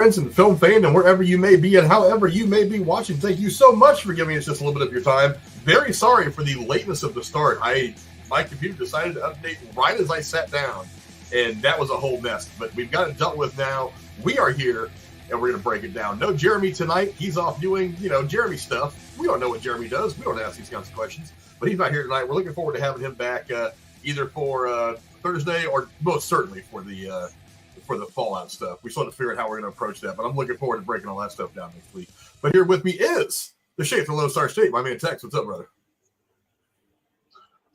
friends and film fan, and wherever you may be and however you may be watching, thank you so much for giving us just a little bit of your time. Very sorry for the lateness of the start. My computer decided to update right as I sat down, and that was a whole mess. But we've got it dealt with now. We are here, and we're going to break it down. No Jeremy tonight. He's off doing, Jeremy stuff. We don't know what Jeremy does. We don't ask these kinds of questions. But he's not here tonight. We're looking forward to having him back either for Thursday or most certainly for the Fallout stuff. We still have to figure out how we're going to approach that, but I'm looking forward to breaking all that stuff down next week. But here with me is the Shade from Lone Star State, my man Tex. What's up, brother?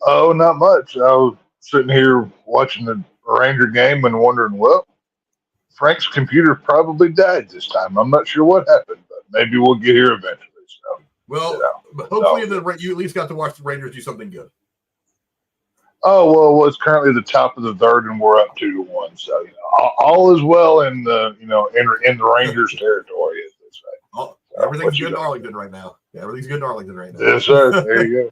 Oh, not much. I was sitting here watching the Ranger game and wondering, well, Frank's computer probably died this time. I'm not sure what happened, but maybe we'll get here eventually. So, hopefully you at least got to watch the Rangers do something good. Oh, well, it's currently the top of the third, and we're up 2-1. So, all is well in the, in the Rangers' territory, as they say. Everything's good in Arlington right now. Yeah, everything's good in Arlington right now. Yes, sir. There you go.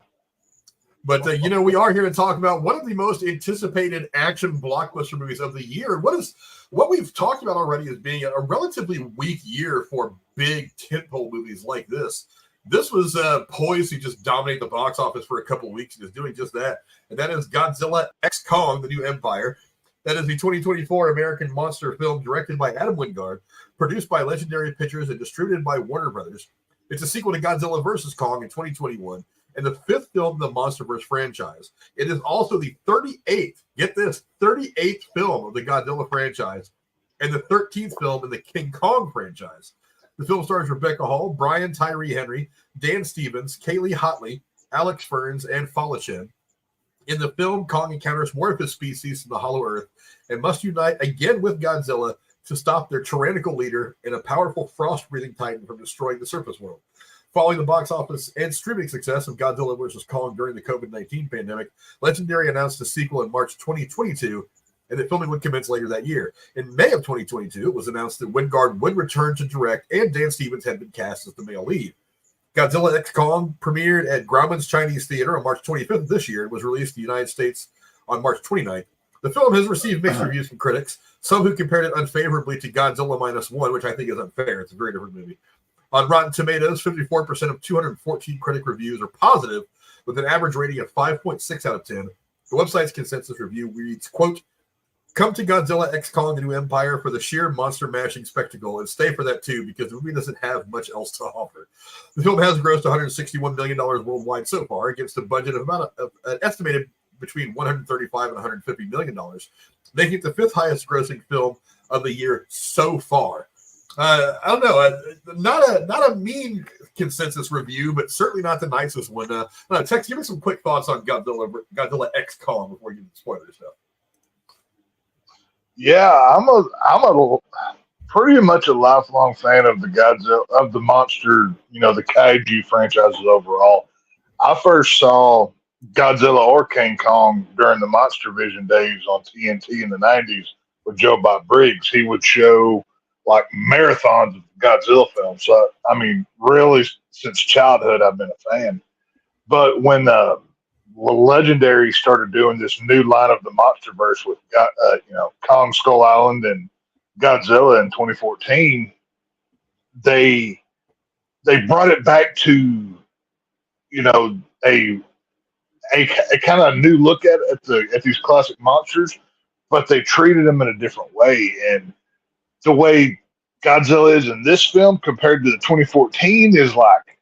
But, we are here to talk about one of the most anticipated action blockbuster movies of the year. What we've talked about already as being a relatively weak year for big tentpole movies like this. This was poised to just dominate the box office for a couple of weeks and is doing just that. And that is Godzilla X Kong, The New Empire. That is the 2024 American monster film directed by Adam Wingard, produced by Legendary Pictures and distributed by Warner Brothers. It's a sequel to Godzilla vs. Kong in 2021 and the fifth film in the MonsterVerse franchise. It is also the 38th, get this, 38th film of the Godzilla franchise and the 13th film in the King Kong franchise. The film stars Rebecca Hall, Brian Tyree Henry, Dan Stevens, Kaylee Hottle, Alex Ferns, and Fala Chen. In the film, Kong encounters more of his species from the Hollow Earth and must unite again with Godzilla to stop their tyrannical leader and a powerful frost-breathing titan from destroying the surface world. Following the box office and streaming success of Godzilla vs. Kong during the COVID-19 pandemic, Legendary announced a sequel in March 2022, and that filming would commence later that year. In May of 2022, it was announced that Wingard would return to direct, and Dan Stevens had been cast as the male lead. Godzilla X Kong premiered at Grauman's Chinese Theater on March 25th of this year and was released in the United States on March 29th. The film has received mixed reviews from critics, some who compared it unfavorably to Godzilla -1, which I think is unfair. It's a very different movie. On Rotten Tomatoes, 54% of 214 critic reviews are positive, with an average rating of 5.6 out of 10. The website's consensus review reads, quote, "Come to Godzilla X Kong: The New Empire for the sheer monster-mashing spectacle, and stay for that too, because the movie doesn't have much else to offer." The film has grossed $161 million worldwide so far, against a budget of about an estimated between $135 and $150 million, making it the fifth highest grossing film of the year so far. I don't know, not a mean consensus review, but certainly not the nicest one. Tex, give me some quick thoughts on Godzilla X Kong before you spoil yourself. Yeah, I'm a pretty much a lifelong fan of the Godzilla, of the monster, the kaiju franchises overall. I first saw Godzilla or King Kong during the Monster Vision days on TNT in the 90s with Joe Bob Briggs. He would show like marathons of Godzilla films. So, I mean, really, since childhood, I've been a fan. But when Legendary started doing this new line of the MonsterVerse with Kong Skull Island and Godzilla in 2014, they brought it back to a kind of new look at these classic monsters, but they treated them in a different way. And the way Godzilla is in this film compared to the 2014 is like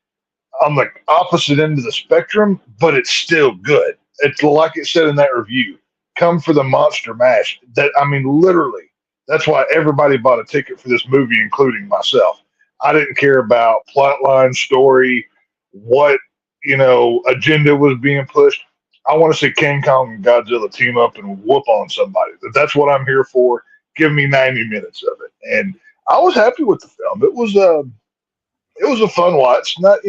on the opposite end of the spectrum, but it's still good. It's like it said in that review, come for the monster mash. Literally, that's why everybody bought a ticket for this movie, including myself. I didn't care about plotline, story, what, agenda was being pushed. I want to see King Kong and Godzilla team up and whoop on somebody. That's what I'm here for. Give me 90 minutes of it. And I was happy with the film. It was a fun watch. Not,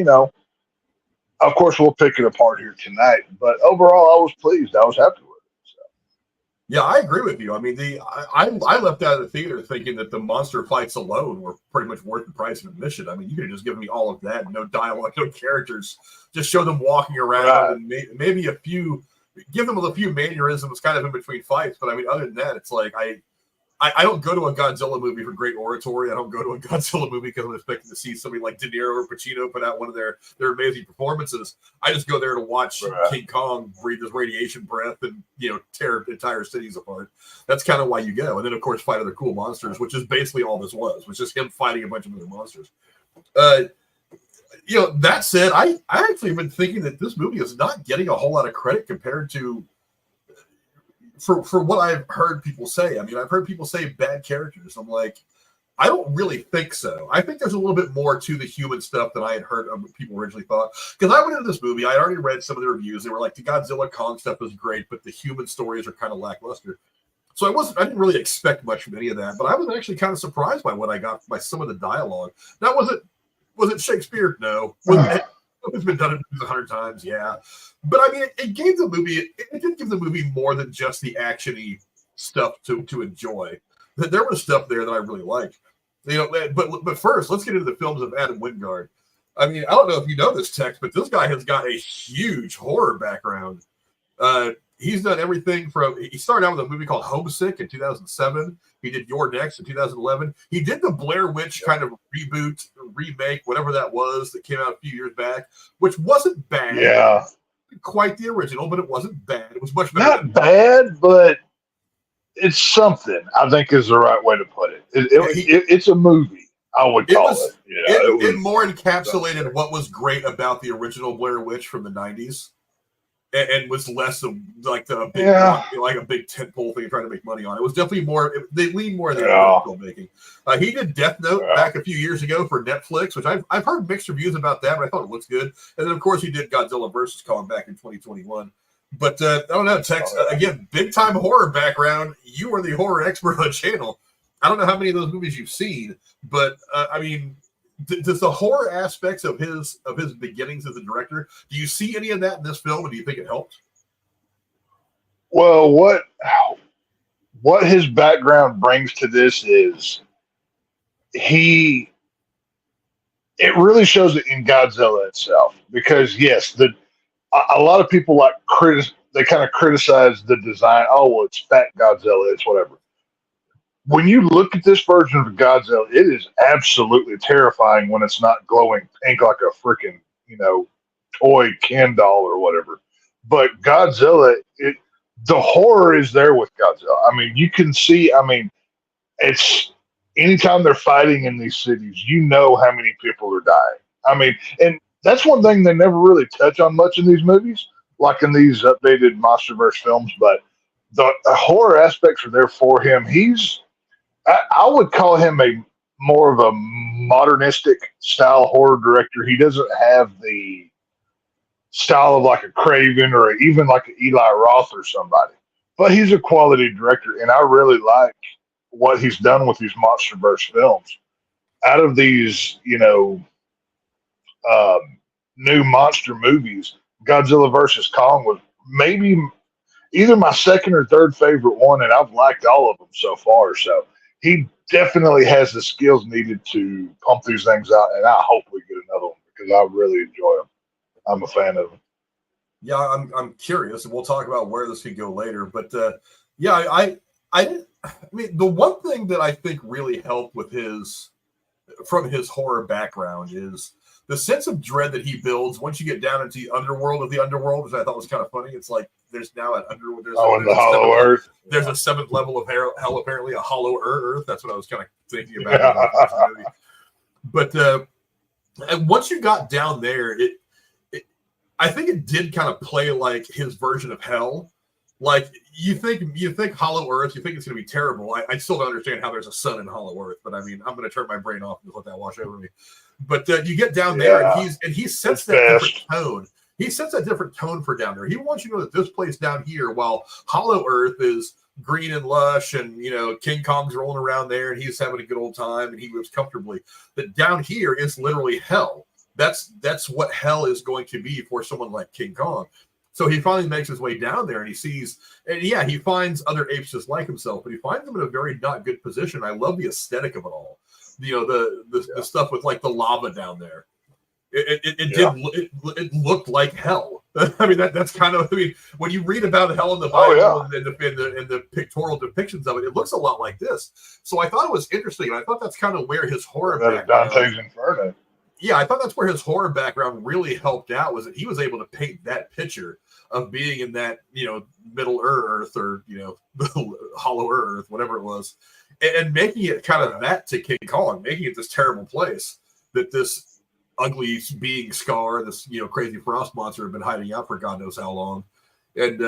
of course, we'll pick it apart here tonight. But overall, I was pleased. I was happy with it. So. Yeah, I agree with you. I mean, I left out of the theater thinking that the monster fights alone were pretty much worth the price of admission. I mean, you could have just given me all of that, no dialogue, no characters, just show them walking around and maybe give them a few mannerisms kind of in between fights. But I mean, other than that, it's like I don't go to a Godzilla movie for great oratory. I don't go to a Godzilla movie because I'm expecting to see somebody like De Niro or Pacino put out one of their amazing performances. I just go there to watch King Kong breathe his radiation breath and tear entire cities apart. That's kind of why you go. And then of course fight other cool monsters, which is basically all this was just him fighting a bunch of other monsters. That said, I actually have been thinking that this movie is not getting a whole lot of credit compared to for what I've heard people say. I mean, I've heard people say bad characters. I'm like, I don't really think so. I think there's a little bit more to the human stuff than I had heard of what people originally thought. Because I went into this movie, I already read some of the reviews. They were like, the Godzilla Kong stuff was great, but the human stories are kind of lackluster. So I didn't really expect much from any of that, but I was actually kind of surprised by what I got by some of the dialogue. Now, was it Shakespeare? No. It's been done 100 times, yeah. But I mean, it gave the movie. It did give the movie more than just the actiony stuff to enjoy. There was stuff there that I really liked. But first, let's get into the films of Adam Wingard. I mean, I don't know if you know this, Tex, but this guy has got a huge horror background. He's done everything from. He started out with a movie called Homesick in 2007. He did Your Next in 2011. He did the Blair Witch kind of reboot, remake, whatever that was, that came out a few years back, which wasn't bad. Yeah. Quite the original, but it wasn't bad. It was much better. Not bad, but it's something, I think is the right way to put it. It's a movie, I would call it. It more encapsulated what was great about the original Blair Witch from the 90s. And was less of like a big tentpole thing trying to make money on. It was definitely more. They leaned more in the filmmaking. He did Death Note back a few years ago for Netflix, which I've heard mixed reviews about that, but I thought it looks good. And then of course he did Godzilla vs. Kong back in 2021. But I don't know, Tex. Again, big time horror background. You are the horror expert on the channel. I don't know how many of those movies you've seen, but I mean. Does the horror aspects of his beginnings as a director, do you see any of that in this film, and do you think it helped? Well, what his background brings to this is it really shows it in Godzilla itself, because yes, a lot of people they kind of criticize the design. Oh, well, it's fat Godzilla, it's whatever. When you look at this version of Godzilla, it is absolutely terrifying when it's not glowing pink like a freaking, toy Ken doll or whatever. But Godzilla, the horror is there with Godzilla. I mean, you can see, it's anytime they're fighting in these cities, how many people are dying. I mean, and that's one thing they never really touch on much in these movies, like in these updated MonsterVerse films, but the horror aspects are there for him. I would call him more of a modernistic style horror director. He doesn't have the style of like a Craven or even like an Eli Roth or somebody, but he's a quality director, and I really like what he's done with these MonsterVerse films. Out of these, new monster movies, Godzilla vs. Kong was maybe either my second or third favorite one, and I've liked all of them so far. So he definitely has the skills needed to pump these things out, and I hope we get another one because I really enjoy them. I'm a fan of them. Yeah, I'm curious, and we'll talk about where this could go later. But I mean, the one thing that I think really helped with from his horror background is the sense of dread that he builds once you get down into the underworld of the underworld, which I thought was kind of funny. It's like there's now an underworld. In the Hollow Earth. There's a seventh level of hell, apparently a Hollow Earth. That's what I was kind of thinking about. But and once you got down there, I think it did kind of play like his version of hell. Like you think Hollow Earth, you think it's going to be terrible. I still don't understand how there's a sun in Hollow Earth, but I mean, I'm going to turn my brain off and just let that wash over me. But you get down there, and he sets that different tone. He sets that different tone for down there. He wants you to know that this place down here, while Hollow Earth is green and lush, and King Kong's rolling around there, and he's having a good old time, and he lives comfortably. That down here is literally hell. That's what hell is going to be for someone like King Kong. So he finally makes his way down there, and he sees, and he finds other apes just like himself, but he finds them in a very not good position. I love the aesthetic of it all. The stuff with like the lava down there. It looked like hell. I mean, that's kind of, I mean, when you read about hell in the Bible and the pictorial depictions of it, it looks a lot like this. So I thought it was interesting. And I thought that's kind of where his horror background, Dante's Inferno. Yeah, I thought that's where his horror background really helped out, was that he was able to paint that picture of being in that, Middle Earth, or, Hollow Earth, whatever it was, and making it kind of that to King Kong, making it this terrible place that this ugly being Scar, this crazy frost monster, have been hiding out for God knows how long, and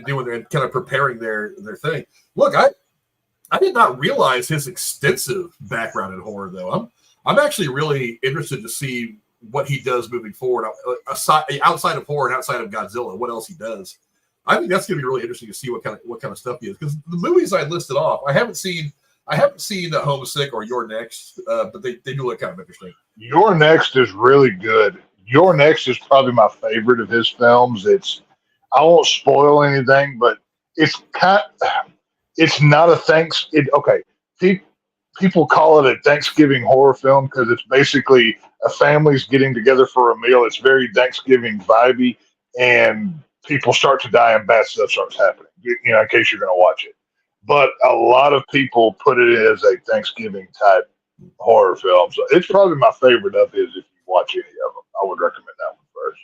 doing and kind of preparing their thing. Look, I did not realize his extensive background in horror, though. I'm actually really interested to see what he does moving forward, outside of horror and outside of Godzilla, what else he does. I think that's going to be really interesting to see what kind of stuff he is, because the movies I listed off, I haven't seen Homesick or You're Next, but they do look kind of interesting. You're Next is really good. You're Next is probably my favorite of his films. I won't spoil anything, but it's not a people call it a Thanksgiving horror film because it's basically a family's getting together for a meal. It's very Thanksgiving vibey, and people start to die and bad stuff starts happening, in case you're going to watch it. But a lot of people put it as a Thanksgiving type horror film. So it's probably my favorite of his. If you watch any of them, I would recommend that one first.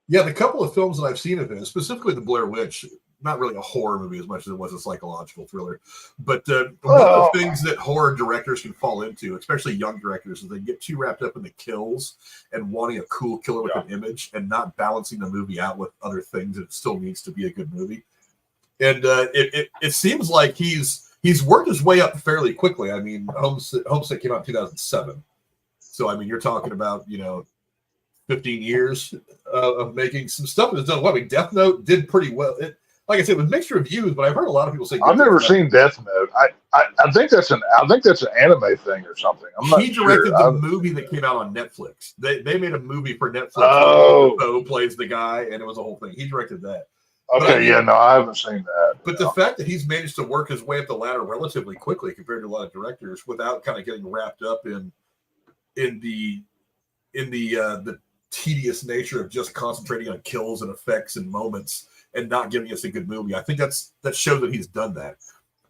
Yeah, the couple of films that I've seen of his, specifically The Blair Witch, not really a horror movie as much as it was a psychological thriller. But one of the things that horror directors can fall into, especially young directors, is they get too wrapped up in the kills and wanting a cool killer with an image and not balancing the movie out with other things that still needs to be a good movie. And it seems like he's worked his way up fairly quickly. I mean, Homesick came out in 2007. So, I mean, you're talking about, 15 years of making some stuff that's done well. I mean, Death Note did pretty well. Like I said, with mixed reviews, but I've heard a lot of people say I've never seen Death Note. I think that's an anime thing or something. He directed the movie that came out on Netflix. They made a movie for Netflix. Who plays the guy, and it was a whole thing. He directed that. Okay, I haven't seen that. But the fact that he's managed to work his way up the ladder relatively quickly compared to a lot of directors, without kind of getting wrapped up in the tedious nature of just concentrating on kills and effects and moments and not giving us a good movie. I think that shows that he's done that.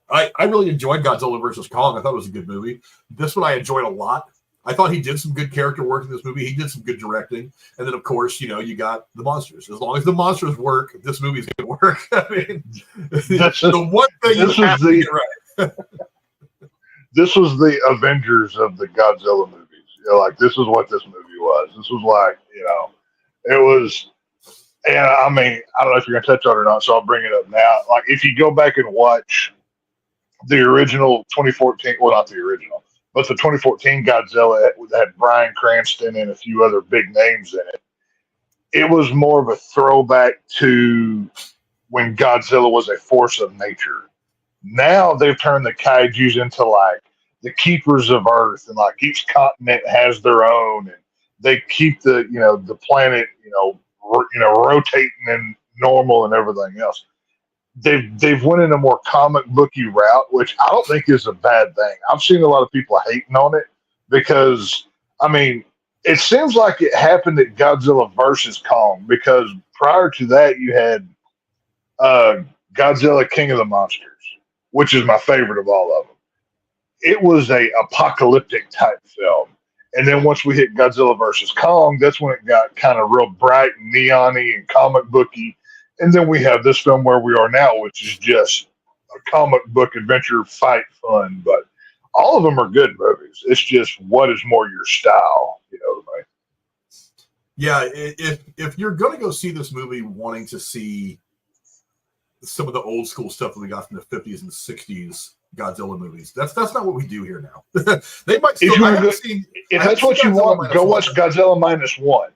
I really enjoyed Godzilla versus Kong. I thought it was a good movie. This one I enjoyed a lot. I thought he did some good character work in this movie. He did some good directing. And then, of course, you got the monsters. As long as the monsters work, this movie's going to work. I mean, the one thing you have to get right. This was the Avengers of the Godzilla movies. This is what this movie was. This was like, it was, and I mean, I don't know if you're going to touch on it or not, so I'll bring it up now. Like, if you go back and watch the original 2014, well, not the original, but the 2014 Godzilla that had Bryan Cranston and a few other big names in it, it was more of a throwback to when Godzilla was a force of nature. Now they've turned the kaijus into like the keepers of Earth, and like each continent has their own, and they keep the planet rotating and normal and everything else. They've went in a more comic booky route, which I don't think is a bad thing. I've seen a lot of people hating on it because, I mean, it seems like it happened at Godzilla versus Kong, because prior to that you had Godzilla King of the Monsters, which is my favorite of all of them. It was a apocalyptic type film. And then once we hit Godzilla versus Kong, that's when it got kind of real bright and neon-y and comic booky. And then we have this film where we are now, which is just a comic book adventure fight fun. But all of them are good movies. It's just what is more your style, to me. Yeah, if you're going to go see this movie wanting to see some of the old school stuff that we got from the 50s and 60s Godzilla movies, that's not what we do here now. They might still. If that's what you want, go watch Godzilla -1.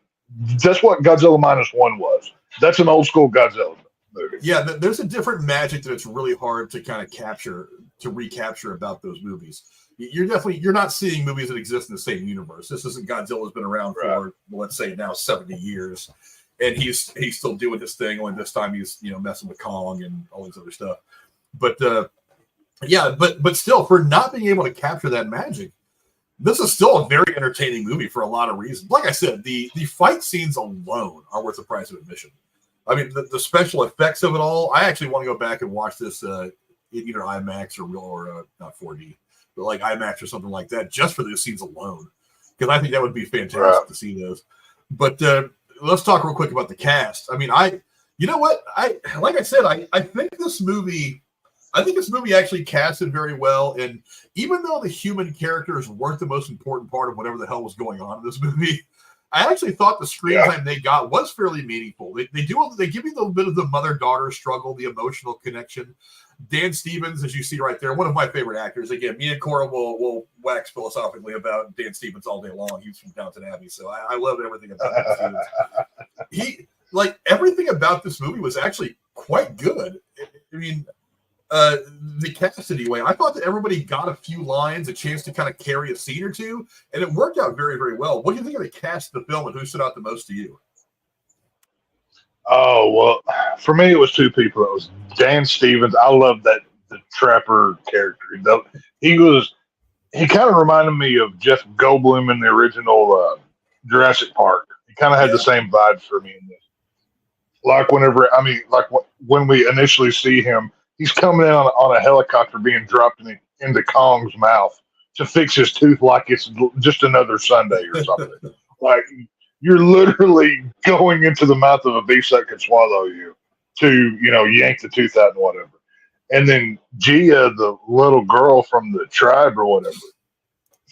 That's what Godzilla -1 was. That's an old school Godzilla movie. Yeah, there's a different magic that it's really hard to kind of recapture about those movies. You're not seeing movies that exist in the same universe. This isn't Godzilla's been around for, let's say, now 70 years, and he's still doing his thing. Only this time he's messing with Kong and all this other stuff. But but still, for not being able to capture that magic, this is still a very entertaining movie for a lot of reasons. Like I said, the fight scenes alone are worth the price of admission. I mean, the special effects of it all. I actually want to go back and watch this in either IMAX or not 4D, but like IMAX or something like that, just for those scenes alone, because I think that would be fantastic to see those. But let's talk real quick about the cast. I mean, you know what? Like I said, I think this movie actually casted very well. And even though the human characters weren't the most important part of whatever the hell was going on in this movie, I actually thought the screen time they got was fairly meaningful. They give you a little bit of the mother-daughter struggle, the emotional connection. Dan Stevens, as you see right there, one of my favorite actors. Again, me and Cora will wax philosophically about Dan Stevens all day long. He's from Downton Abbey, so I love everything about Dan Stevens. Everything about this movie was actually quite good. I mean, the cast anyway, I thought that everybody got a few lines, a chance to kind of carry a scene or two, and it worked out very, very well. What do you think of the cast of the film, and who stood out the most to you? Oh, well, for me, it was two people. It was Dan Stevens. I love the Trapper character. He kind of reminded me of Jeff Goldblum in the original Jurassic Park. He kind of had the same vibe for me in this. Like when we initially see him, he's coming in on a helicopter being dropped into Kong's mouth to fix his tooth like it's just another Sunday or something. Like, you're literally going into the mouth of a beast that could swallow you to, yank the tooth out and whatever. And then Gia, the little girl from the tribe or whatever,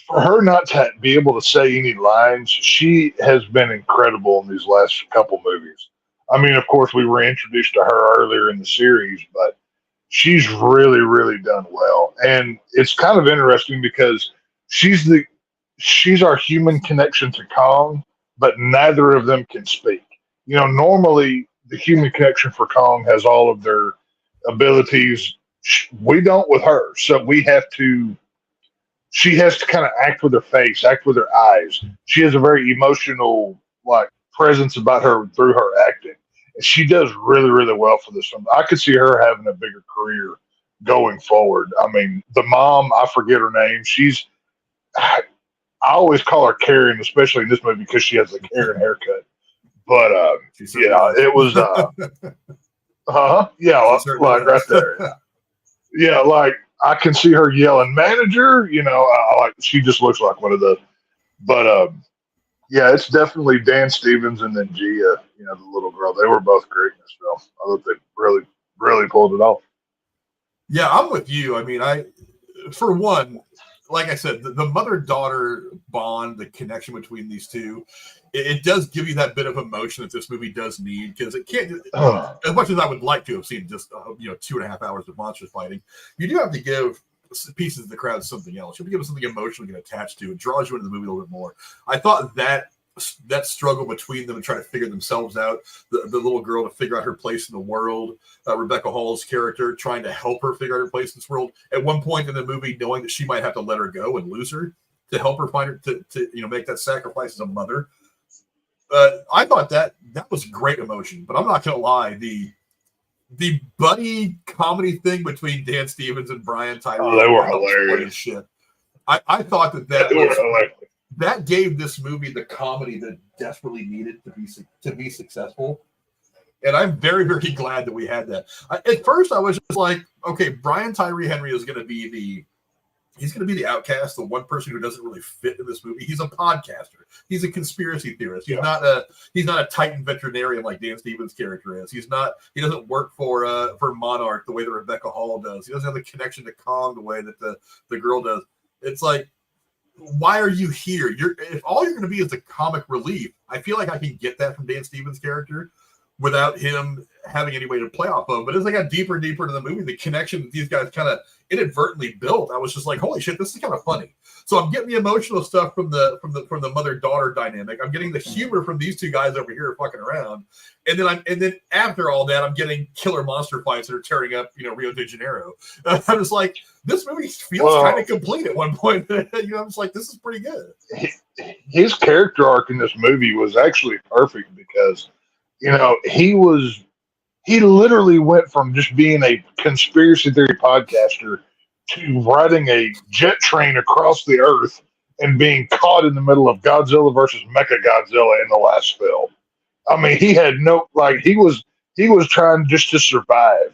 for her not to be able to say any lines, she has been incredible in these last couple movies. I mean, of course, we were introduced to her earlier in the series, but she's really, really done well. And it's kind of interesting because she's our human connection to Kong, but neither of them can speak. Normally the human connection for Kong has all of their abilities. We don't with her. So she has to kind of act with her face, act with her eyes. She has a very emotional, presence about her through her acting. And she does really, really well for this film. I could see her having a bigger career going forward. I mean, the mom, I forget her name. I always call her Karen, especially in this movie because she has a Karen haircut. But it was right there. Yeah, I can see her yelling, "Manager!" She just looks like one of the. But it's definitely Dan Stevens and then Gia, the little girl. They were both great in this film. I thought they really, really pulled it off. Yeah, I'm with you. I mean, for one, like I said, the mother-daughter bond, the connection between these two, it does give you that bit of emotion that this movie does need, because it can't, as much as I would like to have seen just 2.5 hours of monsters fighting, you do have to give pieces of the crowd something else. You have to give them something emotional to get attached to. It draws you into the movie a little bit more. I thought that struggle between them and trying to figure themselves out, the little girl to figure out her place in the world, Rebecca Hall's character trying to help her figure out her place in this world, at one point in the movie knowing that she might have to let her go and lose her to help her find her to make that sacrifice as a mother. I thought that was great emotion, but I'm not gonna lie, the buddy comedy thing between Dan Stevens and Brian Tyree, they were hilarious. Shit. I thought that gave this movie the comedy that desperately needed to be successful. And I'm very, very glad that we had that. At first, I was just like, okay, Brian Tyree Henry is going to be the outcast, the one person who doesn't really fit in this movie. He's a podcaster. He's a conspiracy theorist. He's not a Titan veterinarian like Dan Stevens' character is. He doesn't work for Monarch the way that Rebecca Hall does. He doesn't have the connection to Kong the way that the girl does. It's like, why are you here? If all you're going to be is the comic relief, I feel like I can get that from Dan Stevens' character without him having any way to play off of. But as I got deeper and deeper into the movie, the connection that these guys kind of inadvertently built, I was just like, holy shit, this is kind of funny. So I'm getting the emotional stuff from the mother-daughter dynamic. I'm getting the humor from these two guys over here fucking around. And then after all that, I'm getting killer monster fights that are tearing up, Rio de Janeiro. I'm just like, this movie feels kind of complete at one point. I'm just like, this is pretty good. His character arc in this movie was actually perfect because, he literally went from just being a conspiracy theory podcaster to riding a jet train across the earth and being caught in the middle of Godzilla versus Mechagodzilla in the last film. I mean, he had he was trying just to survive.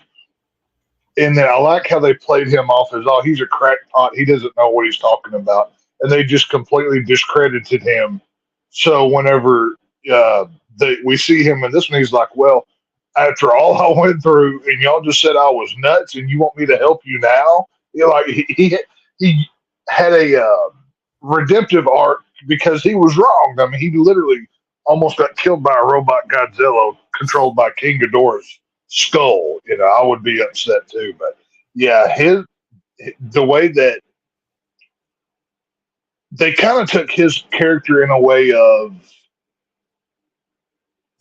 And then I like how they played him off as, oh, he's a crackpot. He doesn't know what he's talking about. And they just completely discredited him. So whenever we see him in this one, he's like, well, after all I went through and y'all just said I was nuts and you want me to help you now? You know, like he had a redemptive arc because he was wrong. I mean, he literally almost got killed by a robot Godzilla controlled by King Ghidorah's skull. You know, I would be upset too. But yeah, the way that they kind of took his character in a way of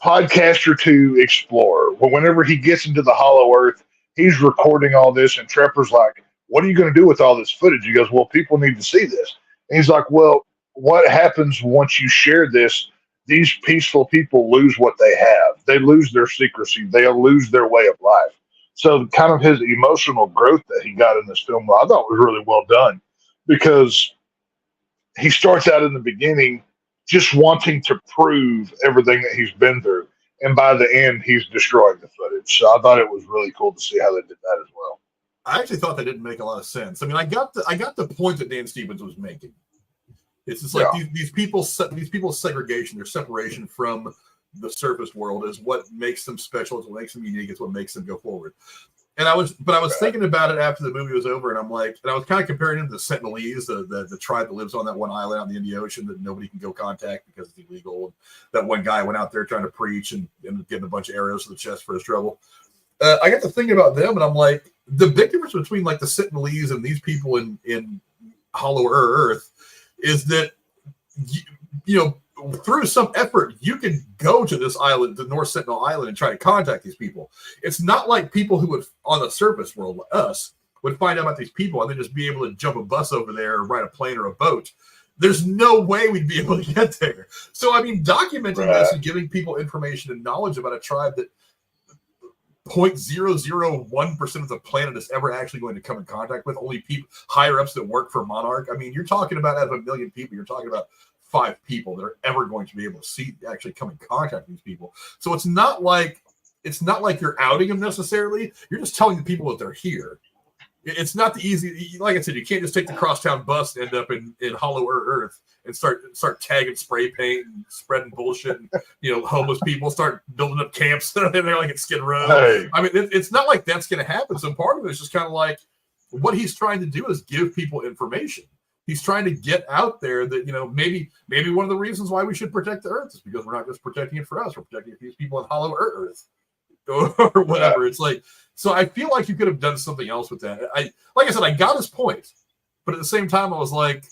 podcaster to explorer. Well, whenever he gets into the Hollow Earth, he's recording all this, and Trepper's like, "What are you going to do with all this footage?" He goes, "Well, people need to see this." And he's like, "Well, what happens once you share this? These peaceful people lose what they have. They lose their secrecy. They lose their way of life." So, kind of his emotional growth that he got in this film, I thought was really well done, because he starts out in the beginning just wanting to prove everything that he's been through, and by the end, he's destroying the footage. So, I thought it was really cool to see how they did that as well. I actually thought that didn't make a lot of sense. I mean, I got the point that Dan Stevens was making. It's just like these people's segregation, their separation from the surface world is what makes them special. It's what makes them unique. It's what makes them go forward. And I was thinking about it after the movie was over, and I'm like, and I was kind of comparing him to the Sentinelese, the tribe that lives on that one island out in the Indian Ocean that nobody can go contact because it's illegal. And that one guy went out there trying to preach and getting a bunch of arrows to the chest for his trouble. I got to thinking about them, and I'm like, the big difference between like the Sentinelese and these people in Hollow Earth is that you know, through some effort, you can go to this island, the North Sentinel Island, and try to contact these people. It's not like people who would, on the surface world, like us, would find out about these people and then just be able to jump a bus over there or ride a plane or a boat. There's no way we'd be able to get there. So, I mean, documenting this and giving people information and knowledge about a tribe that 0.001% of the planet is ever actually going to come in contact with, only people higher ups that work for Monarch. I mean, you're talking about, out of 1 million people, you're talking about 5 people that are ever going to be able to actually come in contact with these people. So it's not like you're outing them necessarily. You're just telling the people that they're here. It's not the easy, like I said, you can't just take the crosstown bus and end up in Hollow Earth and start tagging spray paint and spreading bullshit. And, you know, homeless people start building up camps there like at Skid Row. Hey. I mean, it's not like that's going to happen. So part of it is just kind of like what he's trying to do is give people information. He's trying to get out there that, you know, maybe one of the reasons why we should protect the Earth is because we're not just protecting it for us. We're protecting these people in Hollow Earth or whatever. It's like, so I feel like you could have done something else with that. Like I said, I got his point, but at the same time, I was like,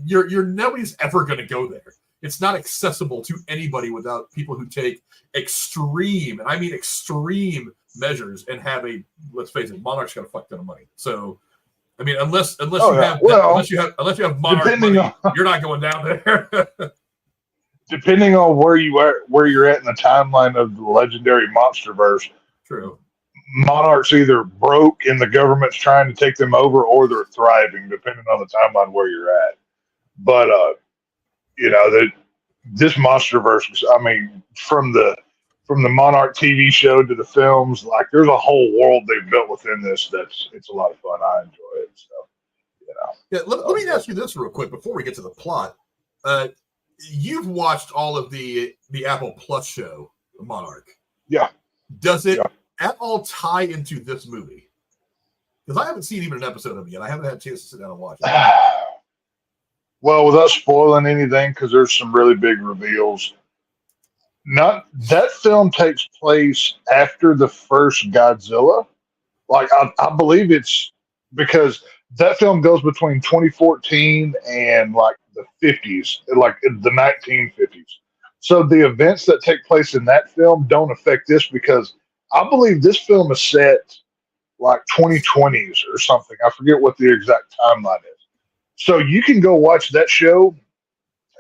nobody's ever going to go there. It's not accessible to anybody without people who take extreme, and I mean extreme measures and have let's face it, Monarch's got a fuck ton of money. So, I mean, unless you have Monarch money, you're not going down there. Depending on where you're at in the timeline of the legendary MonsterVerse, true. Monarch's either broke and the government's trying to take them over, or they're thriving, depending on the timeline where you're at. But you know, this MonsterVerse, I mean, from the Monarch TV show to the films, like there's a whole world they've built within this. It's a lot of fun. I enjoy it. So, you know. Yeah, let me ask you this real quick before we get to the plot. You've watched all of the Apple Plus show, Monarch. Yeah. Does it at all tie into this movie? Because I haven't seen even an episode of it yet. I haven't had a chance to sit down and watch it. Well, without spoiling anything, because there's some really big reveals. That film takes place after the first Godzilla. Like I believe it's because that film goes between 2014 and like the 50s, like the 1950s. So the events that take place in that film don't affect this, because I believe this film is set like 2020s or something. I forget what the exact timeline is. So you can go watch that show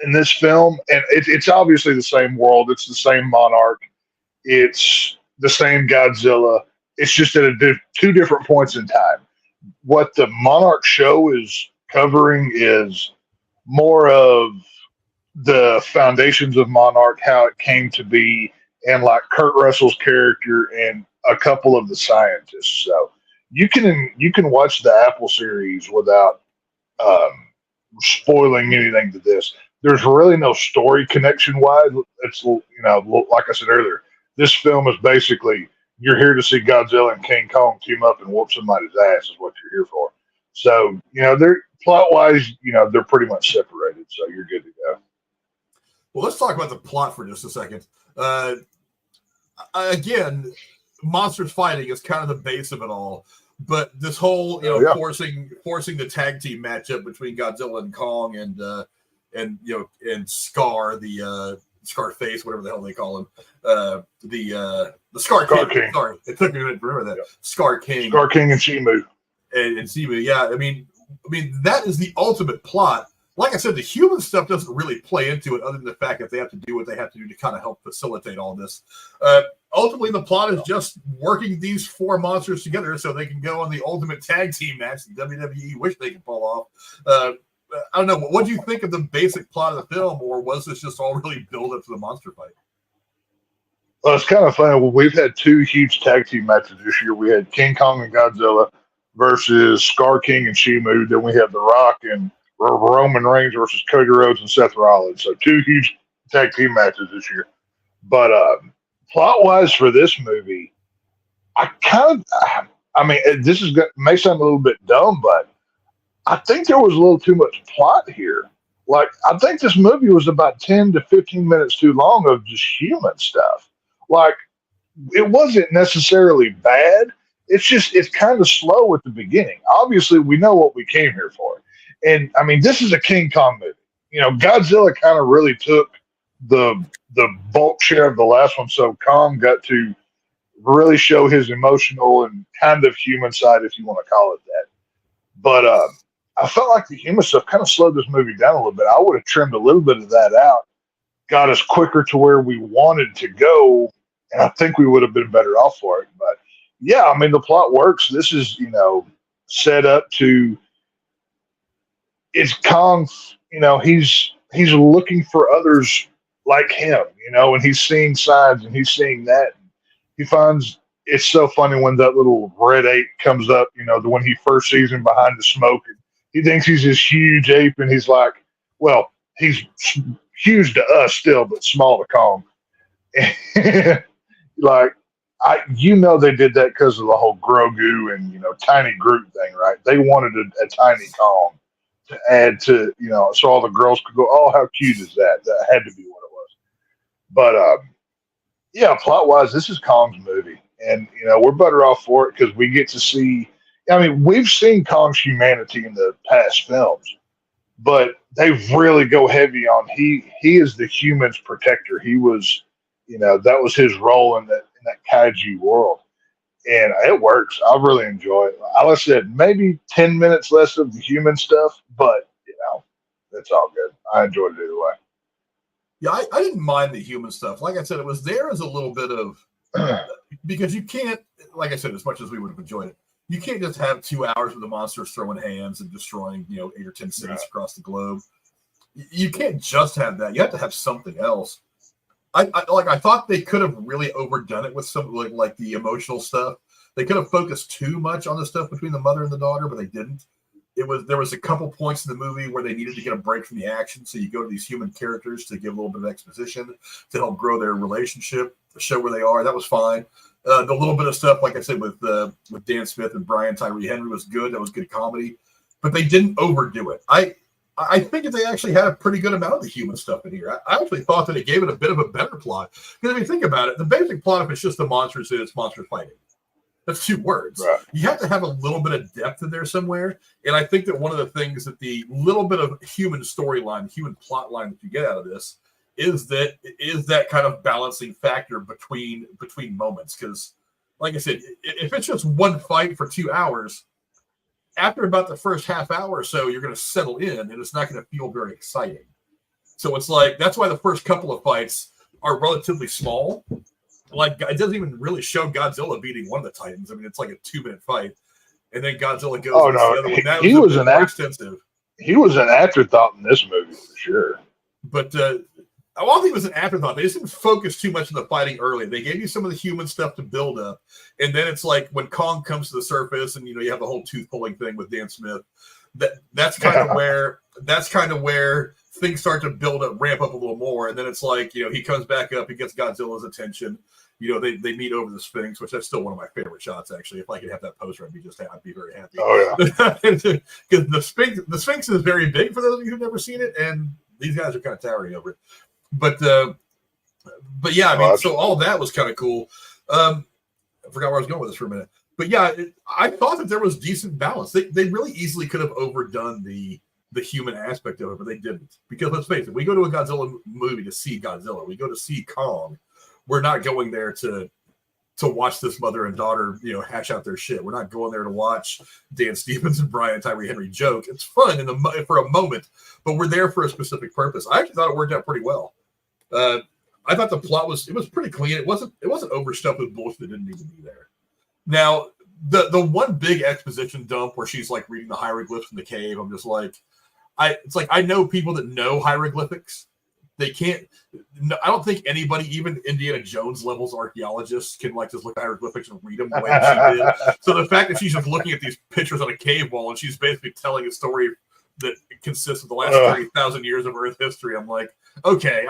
in this film, and it's obviously the same world. It's the same Monarch. It's the same Godzilla. It's just at two different points in time. What the Monarch show is covering is more of the foundations of Monarch, how it came to be, and like Kurt Russell's character and a couple of the scientists. So you can watch the Apple series without spoiling anything to this. There's really no story connection wise. It's, like I said earlier, this film is basically you're here to see Godzilla and King Kong team up and whoop somebody's ass is what you're here for. So, they're plot wise, they're pretty much separated. So you're good to go. Well, let's talk about the plot for just a second. Again, monsters fighting is kind of the base of it all. But this whole, forcing the tag team matchup between Godzilla and Kong and Scar, the Scarface, whatever the hell they call him, the Scar King. Sorry, it took me a minute to remember that. Yep. Scar King and Shimu. And Shimu, yeah. I mean that is the ultimate plot. Like I said, the human stuff doesn't really play into it, other than the fact that they have to do what they have to do to kind of help facilitate all this. Ultimately, the plot is just working these four monsters together so they can go on the ultimate tag team match that WWE wish they could pull off. I don't know. What do you think of the basic plot of the film, or was this just all really build up to the monster fight? Well, it's kind of funny. Well, we've had two huge tag team matches this year. We had King Kong and Godzilla versus Scar King and Shimu. Then we had The Rock and Roman Reigns versus Cody Rhodes and Seth Rollins. So two huge tag team matches this year. But plot-wise for this movie, this may sound a little bit dumb, but I think there was a little too much plot here. Like, I think this movie was about 10 to 15 minutes too long of just human stuff. Like, it wasn't necessarily bad. It's kind of slow at the beginning. Obviously, we know what we came here for. And, this is a King Kong movie. Godzilla kind of really took the bulk share of the last one, so Kong got to really show his emotional and kind of human side, if you want to call it that. But I felt like the human stuff kind of slowed this movie down a little bit. I would have trimmed a little bit of that out, got us quicker to where we wanted to go, and I think we would have been better off for it. But, yeah, the plot works. This is, set up to – it's Kong, he's looking for others like him, and he's seeing signs and he's seeing that. He finds it's so funny when that little red ape comes up, the one he first sees him behind the smoke. He thinks he's this huge ape, and he's like, well, he's huge to us still, but small to Kong. They did that because of the whole Grogu and, tiny Groot thing, right? They wanted a tiny Kong to add to, so all the girls could go, oh, how cute is that? That had to be what it was. But, yeah, plot-wise, this is Kong's movie. And, we're better off for it because we get to see, we've seen Kong's humanity in the past films, but they really go heavy on, he is the human's protector. He was, that was his role in that kaiju world. And it works. I really enjoy it. Like I said, maybe 10 minutes less of the human stuff, but, it's all good. I enjoyed it either way. Yeah, I didn't mind the human stuff. Like I said, it was there as a little bit of because you can't, like I said, as much as we would have enjoyed it, you can't just have 2 hours with the monsters throwing hands and destroying, 8 or 10 cities across the globe. You can't just have that. You have to have something else. I thought they could have really overdone it with some like the emotional stuff. They could have focused too much on the stuff between the mother and the daughter, but they didn't. There was a couple points in the movie where they needed to get a break from the action, so you go to these human characters to give a little bit of exposition to help grow their relationship, to show where they are. That was fine. The little bit of stuff, like I said, with Dan Smith and Brian Tyree Henry was good. That was good comedy, but they didn't overdo it. I think that they actually had a pretty good amount of the human stuff in here. I actually thought that it gave it a bit of a better plot. Because if you think about it, the basic plot, if it's just the monsters, it's monster fighting. That's 2 words. Right. You have to have a little bit of depth in there somewhere. And I think that one of the things that the little bit of human storyline, human plot line that you get out of this is that kind of balancing factor between moments. Because, like I said, if it's just one fight for 2 hours, after about the first half hour or so, you're going to settle in, and it's not going to feel very exciting. So it's like, that's why the first couple of fights are relatively small. Like, it doesn't even really show Godzilla beating one of the Titans. It's like a 2-minute fight. And then Godzilla goes to the other one. That he was more extensive. He was an afterthought in this movie, for sure. But I don't think it was an afterthought. They just didn't focus too much on the fighting early. They gave you some of the human stuff to build up, and then it's like when Kong comes to the surface, and you have the whole tooth pulling thing with Dan Smith. That's kind of where things start to build up, ramp up a little more, and then it's like he comes back up, he gets Godzilla's attention. They meet over the Sphinx, which that's still one of my favorite shots. Actually, if I could have that poster, I'd be very happy. Oh yeah, because the Sphinx is very big for those of you who've never seen it, and these guys are kind of towering over it. But yeah, I mean, so all of that was kind of cool. I forgot where I was going with this for a minute. But yeah, I thought that there was decent balance. They really easily could have overdone the human aspect of it, but they didn't. Because let's face it, we go to a Godzilla movie to see Godzilla. We go to see Kong. We're not going there to watch this mother and daughter, hash out their shit. We're not going there to watch Dan Stevens and Brian and Tyree Henry joke. It's fun for a moment, but we're there for a specific purpose. I actually thought it worked out pretty well. I thought the plot was pretty clean. It wasn't overstuffed with bullshit that didn't need to be there. Now, the one big exposition dump where she's like reading the hieroglyphs in the cave, I'm just like, I know people that know hieroglyphics. They can't. I don't think anybody, even Indiana Jones levels archaeologists, can just look at hieroglyphics and read them the way she did. So the fact that she's just looking at these pictures on a cave wall and she's basically telling a story that consists of the last 30,000 years of Earth history, I'm like, okay,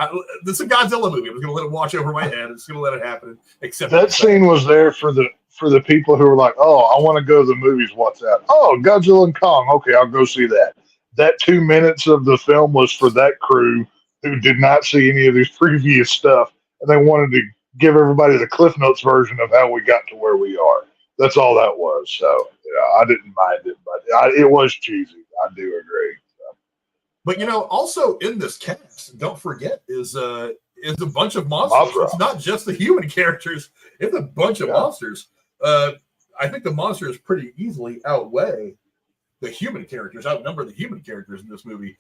this is a Godzilla movie. I'm just going to let it wash over my head. I'm just going to let it happen. Except that scene was there for the people who were like, oh, I want to go to the movies. What's that? Oh, Godzilla and Kong. Okay, I'll go see that. That 2 minutes of the film was for that crew who did not see any of these previous stuff, and they wanted to give everybody the Cliff Notes version of how we got to where we are. That's all that was. So, I didn't mind it, but it was cheesy. I do agree. So. But also in this cast, don't forget is a bunch of monsters. Mothra. It's not just the human characters; it's a bunch of monsters. I think the monsters pretty easily outnumber the human characters in this movie.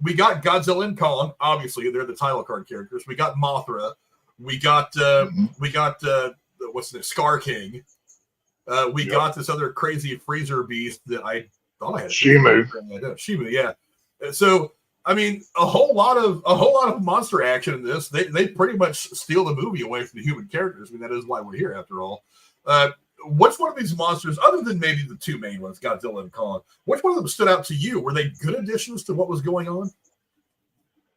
We got Godzilla and Kong. Obviously, they're the title card characters. We got Mothra. We got what's the name? Scar King. We got this other crazy freezer beast that I thought I had. Shimu. Shimu, yeah. So I mean, a whole lot of monster action in this. They pretty much steal the movie away from the human characters. I mean, that is why we're here after all. Which one of these monsters, other than maybe the two main ones, Godzilla and Kong, which one of them stood out to you? Were they good additions to what was going on?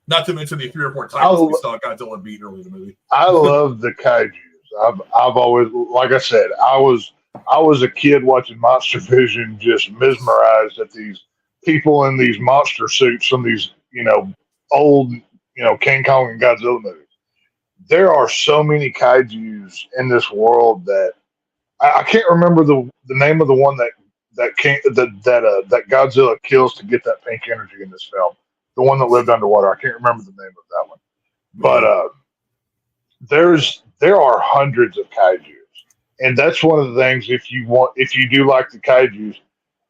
Not to mention the 3 or 4 times we saw Godzilla beat early in the movie. I love the kaijus. I've always, like I said, I was a kid watching Monster Vision, just mesmerized at these people in these monster suits from these, old, King Kong and Godzilla movies. There are so many kaijus in this world that I can't remember the name of the one that Godzilla kills to get that pink energy in this film. The one that lived underwater. I can't remember the name of that one. But there are hundreds of kaijus, and that's one of the things. If you do like the kaijus,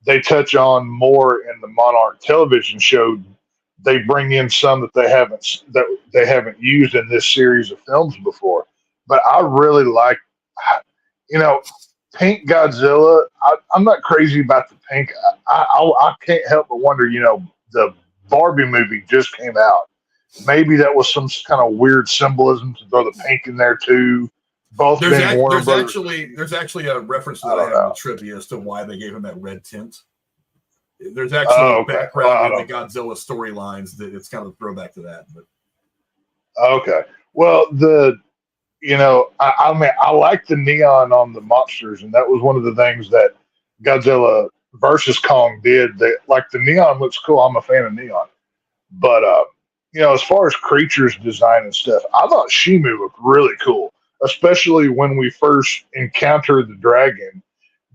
they touch on more in the Monarch television show. They bring in some that they haven't used in this series of films before. But I really like. Pink Godzilla. I'm not crazy about the pink. I can't help but wonder. The Barbie movie just came out. Maybe that was some kind of weird symbolism to throw the pink in there too. Both being Warner Brothers. There's actually a reference to that I have in the trivia as to why they gave him that red tint. There's actually a background in the Godzilla storylines that it's kind of a throwback to that. But okay, well I like the neon on the monsters, and that was one of the things that Godzilla versus Kong did. The neon looks cool. I'm a fan of neon, but as far as creatures design and stuff, I thought Shimu looked really cool, especially when we first encountered the dragon.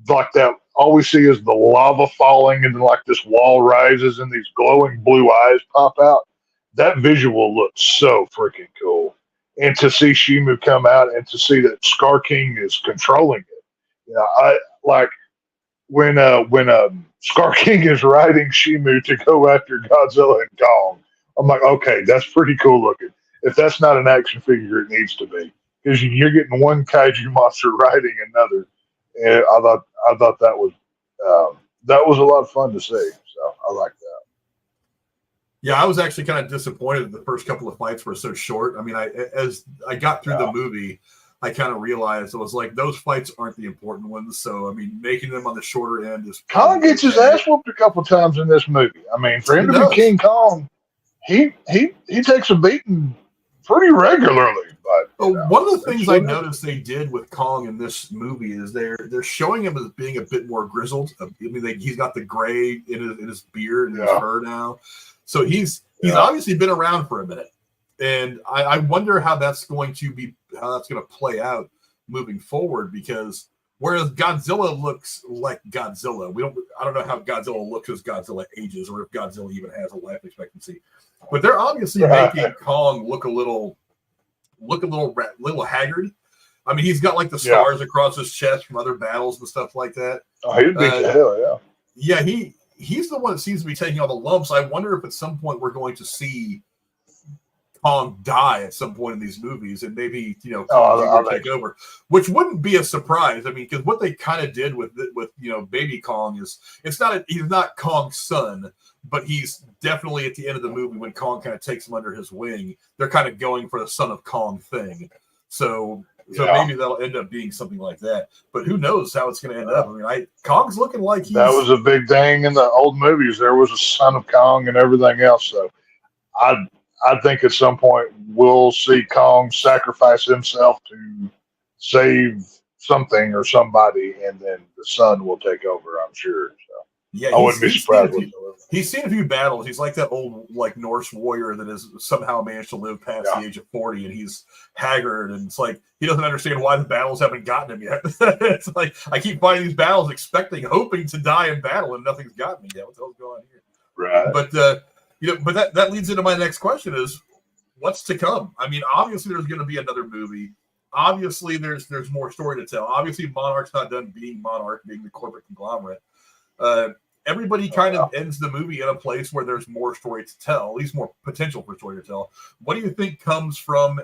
Like that, all we see is the lava falling, and then this wall rises, and these glowing blue eyes pop out. That visual looked so freaking cool. And to see Shimu come out and to see that Scar King is controlling it, I like when Scar King is riding Shimu to go after Godzilla and Kong. I'm like, okay, that's pretty cool looking. If that's not an action figure, it needs to be, because you're getting one kaiju monster riding another. And I thought that was a lot of fun to see. So I like that. Yeah, I was actually kind of disappointed that the first couple of fights were so short. I mean, as I got through the movie, I kind of realized it was like those fights aren't the important ones. So, I mean, making them on the shorter end is Kong gets his ass whooped a couple times in this movie. I mean, for him to be King Kong, he takes a beating pretty regularly. But one of the things I noticed they did with Kong in this movie is they're showing him as being a bit more grizzled. I mean, he's got the gray in his beard and his fur now, so he's obviously been around for a minute, and I wonder how that's going to play out moving forward, because whereas Godzilla looks like Godzilla, I don't know how Godzilla looks as Godzilla ages, or if Godzilla even has a life expectancy, but they're obviously making Kong look a little haggard. I mean, he's got like the scars across his chest from other battles and stuff like that. Oh, he'd beat the hell, yeah. He's the one that seems to be taking all the lumps. I wonder if at some point we're going to see Kong die at some point in these movies, and maybe Kong take over, which wouldn't be a surprise. I mean, because what they kind of did with baby Kong is he's not Kong's son, but he's definitely at the end of the movie when Kong kind of takes him under his wing. They're kind of going for the son of Kong thing, so maybe that'll end up being something like that. But who knows how it's going to end up? I mean, Kong's looking like that was a big thing in the old movies. There was a son of Kong and everything else. So I think at some point we'll see Kong sacrifice himself to save something or somebody, and then the son will take over, I'm sure. So yeah, I wouldn't be surprised. He's seen a few battles. He's like that old Norse warrior that has somehow managed to live past the age of 40, and he's haggard, and it's like he doesn't understand why the battles haven't gotten him yet. It's like I keep fighting these battles hoping to die in battle, and nothing's gotten me yet. What the hell's going on here? Right. But that leads into my next question is what's to come? I mean, obviously there's going to be another movie. Obviously there's more story to tell. Obviously Monarch's not done being Monarch, being the corporate conglomerate. Everybody kind of ends the movie in a place where there's more story to tell, at least more potential for story to tell. What do you think comes from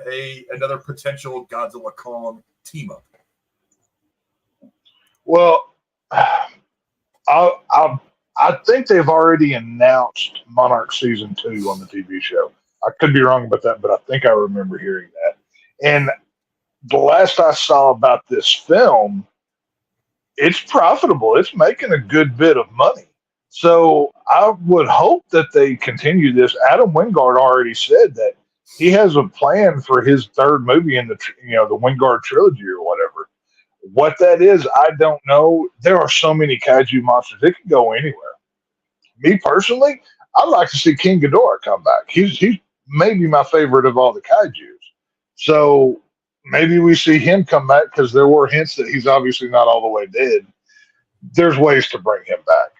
another potential Godzilla Kong team up? Well, I think they've already announced Monarch Season 2 on the TV show. I could be wrong about that, but I think I remember hearing that. And the last I saw about this film, it's profitable. It's making a good bit of money. So I would hope that they continue this. Adam Wingard already said that he has a plan for his third movie in the Wingard trilogy or whatever. What that is, I don't know. There are so many kaiju monsters. It could go anywhere. Me personally, I'd like to see King Ghidorah come back. He's maybe my favorite of all the kaijus. So maybe we see him come back, because there were hints that he's obviously not all the way dead. There's ways to bring him back.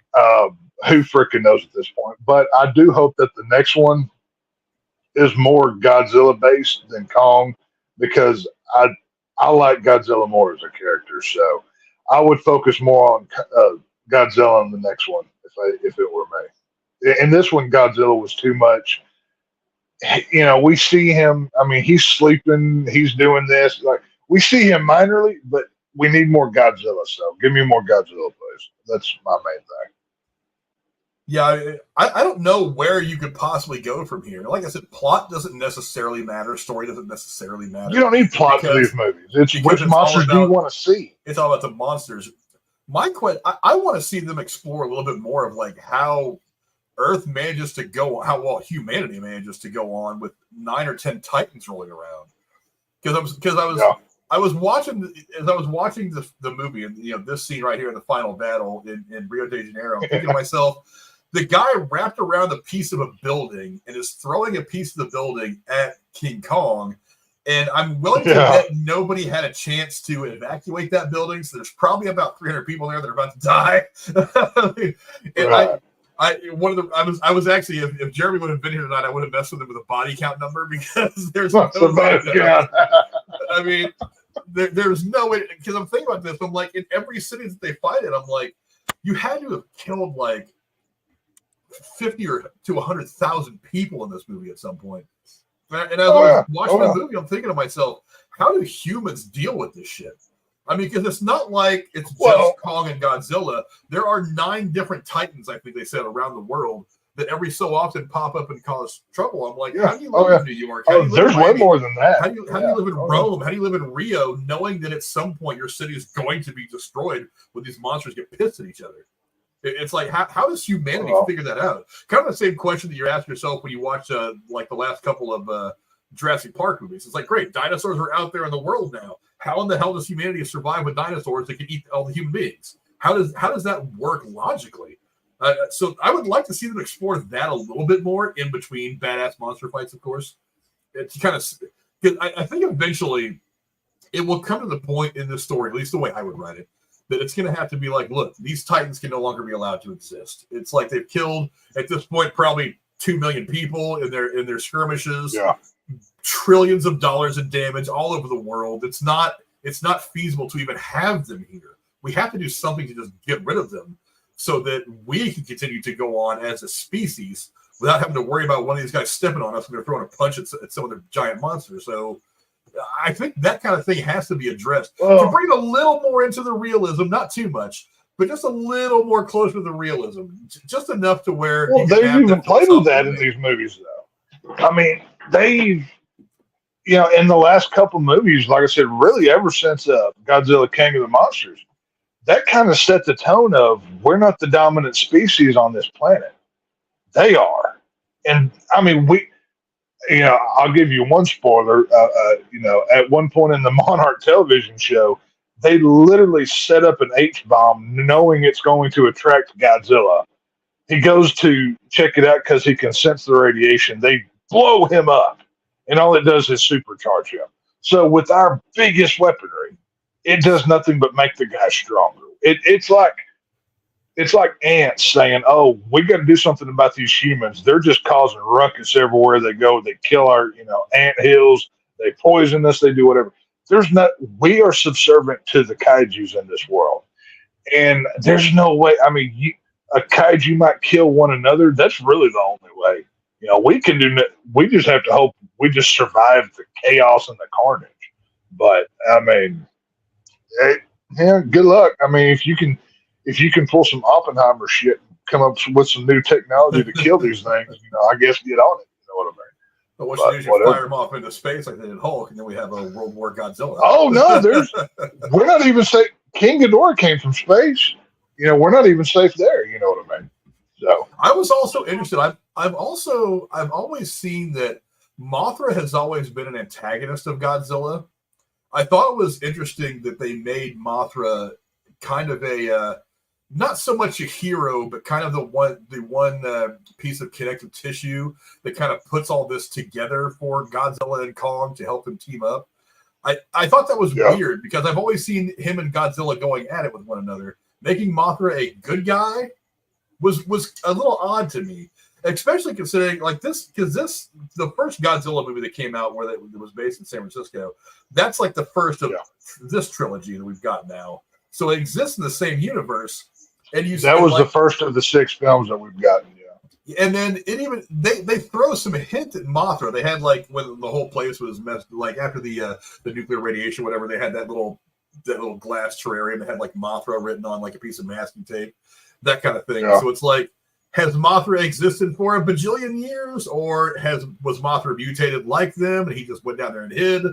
Who freaking knows at this point? But I do hope that the next one is more Godzilla based than Kong, because I like Godzilla more as a character. So I would focus more on Godzilla in the next one if it were me. In this one, Godzilla was too much. We see him. I mean, he's sleeping. He's doing this. Like, we see him minorly, but we need more Godzilla. So give me more Godzilla, please. That's my main thing. Yeah, I don't know where you could possibly go from here. Like I said, plot doesn't necessarily matter. Story doesn't necessarily matter. You don't need plot for these movies. It's which monsters do you want to see? It's all about the monsters. I want to see them explore a little bit more of like how Earth manages to go, how well humanity manages to go on with 9 or 10 Titans rolling around. I was watching the movie, and this scene right here in the final battle in Rio de Janeiro, thinking to myself, the guy wrapped around a piece of a building and is throwing a piece of the building at King Kong. And I'm willing to bet nobody had a chance to evacuate that building. So there's probably about 300 people there that are about to die. And right. I was actually, if Jeremy would have been here tonight, I would have messed with him with a body count number, because there's no way. I mean, there's no way, because I'm thinking about this. I'm like, in every city that they fight in, I'm like, you had to have killed like 50 or to 100,000 people in this movie at some point. And as I was watching the movie, I'm thinking to myself, how do humans deal with this shit? I mean, because it's not like it's just Kong and Godzilla. There are 9 different Titans, I think they said, around the world that every so often pop up and cause trouble. I'm like, Yeah. how do you live in New York? How do you live There's in way Miami? more than that. How do you live in Rome? How do you live in Rio, knowing that at some point your city is going to be destroyed when these monsters get pissed at each other? It's like, how does humanity figure that out? Kind of the same question that you're asking yourself when you watch like the last couple of Jurassic Park movies. It's like, great, dinosaurs are out there in the world now. How in the hell does humanity survive with dinosaurs that can eat all the human beings? How does that work logically? So I would like to see them explore that a little bit more in between badass monster fights, of course. It's kind of, because I think eventually it will come to the point in this story, at least the way I would write it, that it's going to have to be like, look, these Titans can no longer be allowed to exist. It's like they've killed, at this point, probably 2 million people in their skirmishes. Yeah. Trillions of dollars in damage all over the world. It's not feasible to even have them here. We have to do something to just get rid of them so that we can continue to go on as a species without having to worry about one of these guys stepping on us when they're throwing a punch at some of the giant monsters. So I think that kind of thing has to be addressed. To bring it a little more into the realism, not too much, but just a little more closer to the realism, just enough to where. Well, they've even played with that in these movies, though. I mean, in the last couple movies, like I said, really ever since Godzilla King of the Monsters, that kind of set the tone of we're not the dominant species on this planet. They are. And I mean, I'll give you one spoiler. At one point in the Monarch television show, they literally set up an H-bomb knowing it's going to attract Godzilla. He goes to check it out because he can sense the radiation. They blow him up, and all it does is supercharge him. So with our biggest weaponry, it does nothing but make the guy stronger. It's like ants saying, "Oh, we got to do something about these humans. They're just causing ruckus everywhere they go. They kill our, ant hills. They poison us. They do whatever." We are subservient to the kaiju's in this world, and there's no way. I mean, a kaiju might kill one another. That's really the only way. We can do. We just have to hope we just survive the chaos and the carnage. But I mean, good luck. I mean, if you can pull some Oppenheimer shit, and come up with some new technology to kill these things, I guess get on it. You know what I mean? But what you do is fire them off into space like they did Hulk, and then we have a World War Godzilla. Oh no, we're not even safe. King Ghidorah came from space. We're not even safe there. You know what I mean? So I was also interested. I've always seen that Mothra has always been an antagonist of Godzilla. I thought it was interesting that they made Mothra kind of a not so much a hero, but kind of the one piece of connective tissue that kind of puts all this together for Godzilla and Kong to help them team up. I thought that was weird because I've always seen him and Godzilla going at it with one another. Making Mothra a good guy was a little odd to me, especially considering the first Godzilla movie that came out where it was based in San Francisco, that's like the first of this trilogy that we've got now. So it exists in the same universe. And that was the first of the 6 films that we've gotten. Yeah. And then they throw some hint at Mothra. They had when the whole place was messed, after the nuclear radiation, whatever, they had that little glass terrarium that had Mothra written on a piece of masking tape, that kind of thing. Yeah. So it's has Mothra existed for a bajillion years, or was Mothra mutated like them and he just went down there and hid?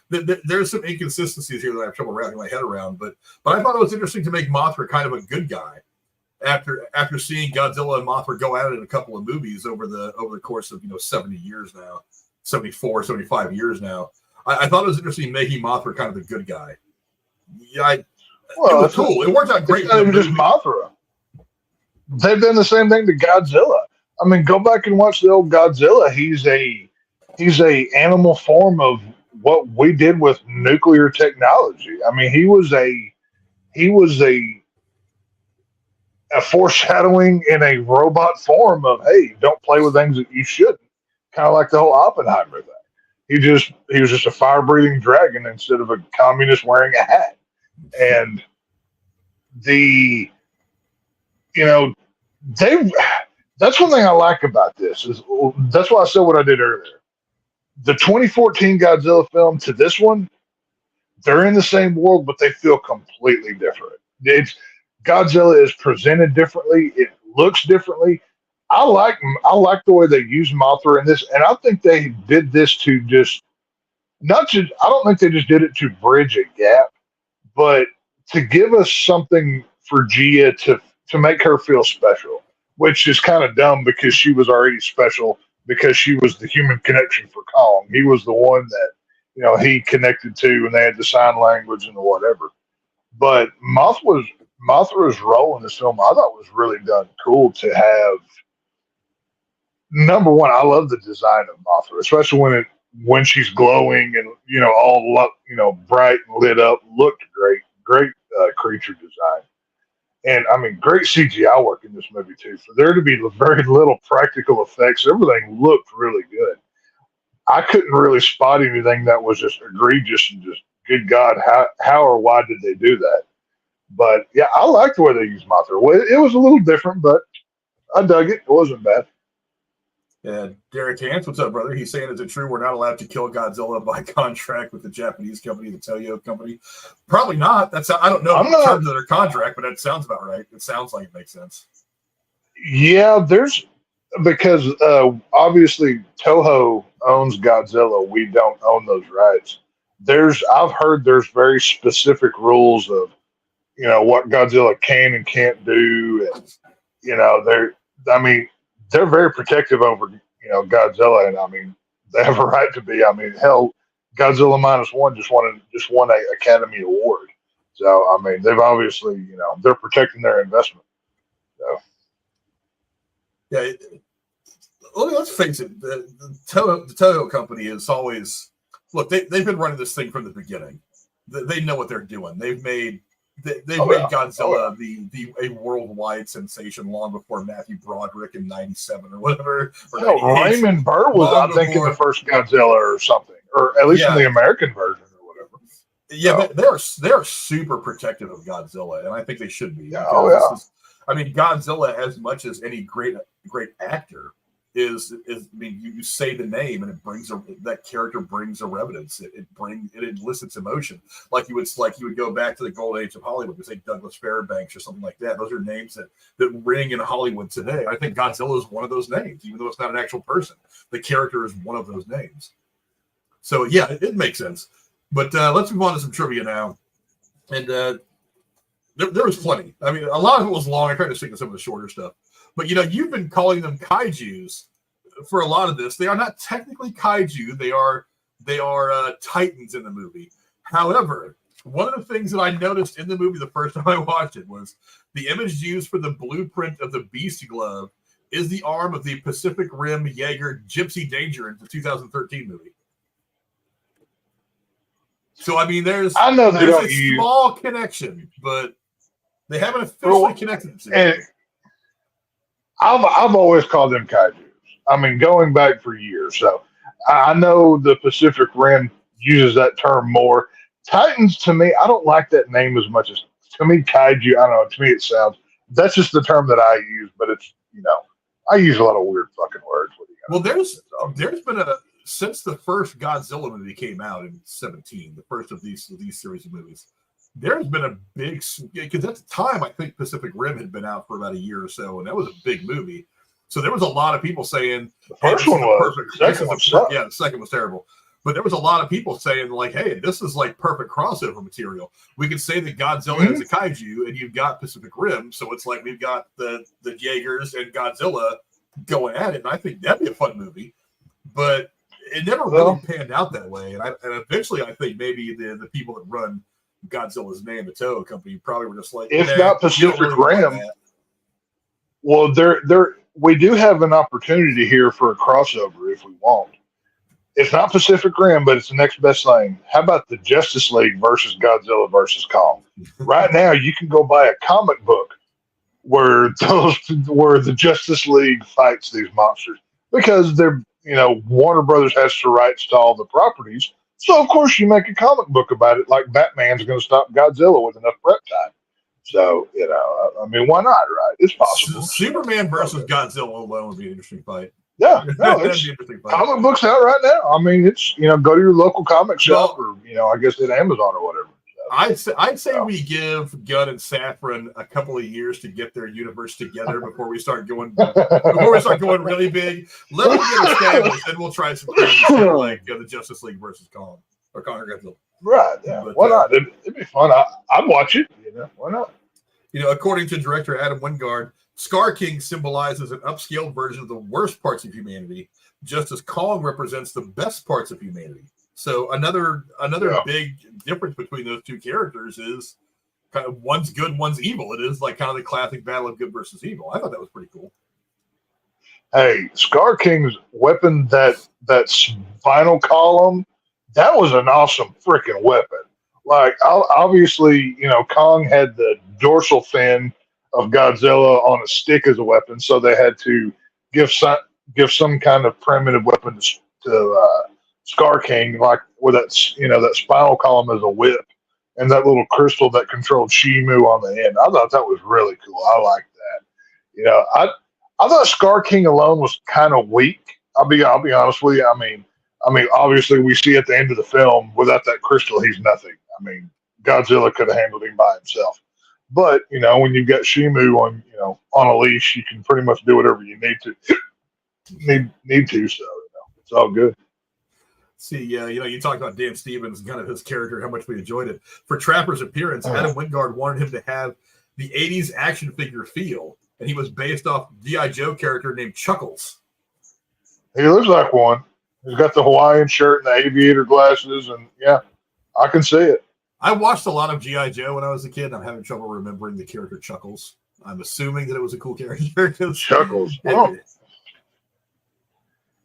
There's some inconsistencies here that I have trouble wrapping my head around, but I thought it was interesting to make Mothra kind of a good guy after seeing Godzilla and Mothra go at it in a couple of movies over the course of 70 years now, 74, 75 years now. I thought it was interesting making Mothra kind of the good guy. Yeah, it was cool. It worked out great. It's not even just Mothra. They've done the same thing to Godzilla. I mean, go back and watch the old Godzilla. He's a animal form of what we did with nuclear technology. I mean, he was a foreshadowing in a robot form of, hey, don't play with things that you shouldn't. Kind of like the whole Oppenheimer thing. He was just a fire-breathing dragon instead of a communist wearing a hat. And that's one thing I like about this. That's why I said what I did earlier. The 2014 Godzilla film to this one, they're in the same world, but they feel completely different. Godzilla is presented differently. It looks differently. I like the way they used Mothra in this, and I think they did this to just not just. I don't think they just did it to bridge a gap, but to give us something for Gia to make her feel special, which is kind of dumb because she was already special because she was the human connection for Kong. He was the one that he connected to, and they had the sign language and the whatever. But Mothra's role in this film, I thought was really done cool to have. Number one, I love the design of Mothra, especially when she's glowing and all bright and lit up. Looked great creature design, and I mean great CGI work in this movie too. For there to be very little practical effects, everything looked really good. I couldn't really spot anything that was just egregious and just good God, how or why did they do that? But yeah, I liked the way they used Mothra. It was a little different, but I dug it. It wasn't bad. Yeah, Derek Hans, what's up, brother? He's saying, is it true we're not allowed to kill Godzilla by contract with the Japanese company, the Toyo company? Probably not. I don't know the terms of their contract, but that sounds about right. It sounds like it makes sense. Yeah, because obviously Toho owns Godzilla. We don't own those rights. I've heard there's very specific rules of what Godzilla can and can't do, and they're very protective over Godzilla, and I mean they have a right to be. I mean, hell, Godzilla -1 just won an Academy Award, so I mean they've obviously they're protecting their investment. So. Yeah, let's face it. The Toho company is always they've been running this thing from the beginning. They know what they're doing. They've made Godzilla a worldwide sensation long before Matthew Broderick in '97 or whatever. Raymond Burr was, I think, in the first Godzilla or something, or at least in the American version or whatever. Yeah, they are super protective of Godzilla, and I think they should be. Godzilla, as much as any great actor, is you say the name and it brings that character brings a reverence. It elicits emotion. Like you would go back to the golden age of Hollywood and say Douglas Fairbanks or something like that. Those are names that ring in Hollywood today. I think Godzilla is one of those names, even though it's not an actual person. The character is one of those names. So yeah, it makes sense. But let's move on to some trivia now. And there was plenty. I mean, a lot of it was long. I tried to stick to some of the shorter stuff. But you've been calling them kaijus for a lot of this. They are not technically kaiju. They are titans in the movie. However, one of the things that I noticed in the movie the first time I watched it was the image used for the blueprint of the Beast Glove is the arm of the Pacific Rim Jaeger Gypsy Danger in the 2013 movie. So there's a small connection, but they haven't officially connected it. I've always called them kaijus. I mean, going back for years. So I know the Pacific Rim uses that term more. Titans, to me, I don't like that name as much as, to me, kaiju, I don't know, to me it sounds, that's just the term that I use, but it's, I use a lot of weird fucking words. Well, there's been since the first Godzilla movie came out in 2017, the first of these series of movies, there's been a big, because at the time I think Pacific Rim had been out for about a year or so, and that was a big movie. So there was a lot of people saying the first one was perfect. The second one sucked. Yeah, the second was terrible. But there was a lot of people saying like, "Hey, this is like perfect crossover material. We could say that Godzilla is a kaiju, and you've got Pacific Rim, so it's like we've got the Jaegers and Godzilla going at it." And I think that'd be a fun movie, but it never really panned out that way. And eventually, I think maybe the people that run Godzilla's name, the Toho company, probably were just like, if not Pacific Rim. Well, we do have an opportunity here for a crossover if we want. It's not Pacific Rim, but it's the next best thing. How about the Justice League versus Godzilla versus Kong? Right now, you can go buy a comic book where the Justice League fights these monsters because they're Warner Brothers has the rights to all the properties. So of course you make a comic book about it, like Batman's going to stop Godzilla with enough prep time. So why not? Right? It's possible. Superman versus Godzilla alone would be an interesting fight. Yeah, no, it's comic books out right now. I mean, it's go to your local comic shop or I guess at Amazon or whatever. So. I'd say we give Gunn and Safran a couple of years to get their universe together before we start going really big. Let them get established, then we'll try some crazy shit like the Justice League versus Kong or Kong or Godzilla. Right? Yeah. But, why not? It'd be fun. I'd watch it. Why not? According to director Adam Wingard, Scar King symbolizes an upscaled version of the worst parts of humanity, just as Kong represents the best parts of humanity. So another big difference between those two characters is kind of one's good, one's evil. It is like kind of the classic battle of good versus evil. I thought that was pretty cool. Hey, Scar King's weapon, that spinal column, that was an awesome freaking weapon. Like, obviously, Kong had the dorsal fin of Godzilla on a stick as a weapon, so they had to give some kind of primitive weapon to Scar King, like with that spinal column as a whip, and that little crystal that controlled Shimu on the end. I thought that was really cool. I liked that. I thought Scar King alone was kind of weak. I'll be honest with you. I mean, obviously we see at the end of the film, without that crystal, he's nothing. I mean, Godzilla could have handled him by himself. But when you've got Shimu on a leash, you can pretty much do whatever you need to. So it's all good. See, you talked about Dan Stevens and kind of his character, how much we enjoyed it. For Trapper's appearance, Adam Wingard wanted him to have the 80s action figure feel, and he was based off G.I. Joe character named Chuckles. He looks like one. He's got the Hawaiian shirt and the aviator glasses, and yeah, I can see it. I watched a lot of G.I. Joe when I was a kid, and I'm having trouble remembering the character Chuckles. I'm assuming that it was a cool character. Chuckles.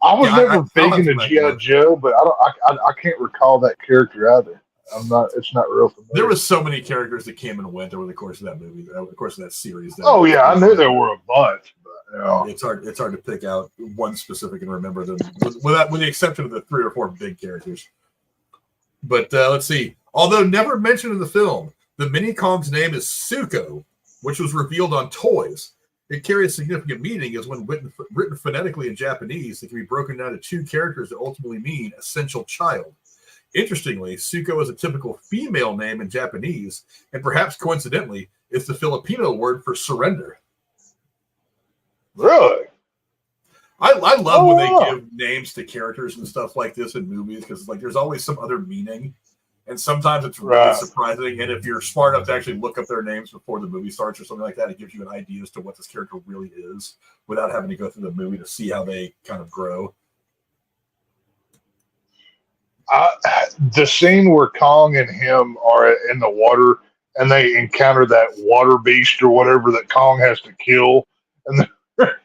I was never big into G.I. Joe, but I can't recall that character either. It's not real familiar. There was so many characters that came and went over the course of that movie, over the course of that series. I knew there were a bunch, but it's hard to pick out one specific and remember them, with the exception of the 3 or 4 big characters. But let's see. Although never mentioned in the film, the Mini Kong's name is Suko, which was revealed on toys. It carries significant meaning, as when written phonetically in Japanese, it can be broken down to 2 characters that ultimately mean essential child. Interestingly, Suko is a typical female name in Japanese, and perhaps coincidentally, is the Filipino word for surrender. Really? I love when they give names to characters and stuff like this in movies, because there's always some other meaning. And sometimes it's really surprising. And if you're smart enough to actually look up their names before the movie starts or something like that, it gives you an idea as to what this character really is without having to go through the movie to see how they kind of grow. The scene where Kong and him are in the water and they encounter that water beast or whatever that Kong has to kill. And the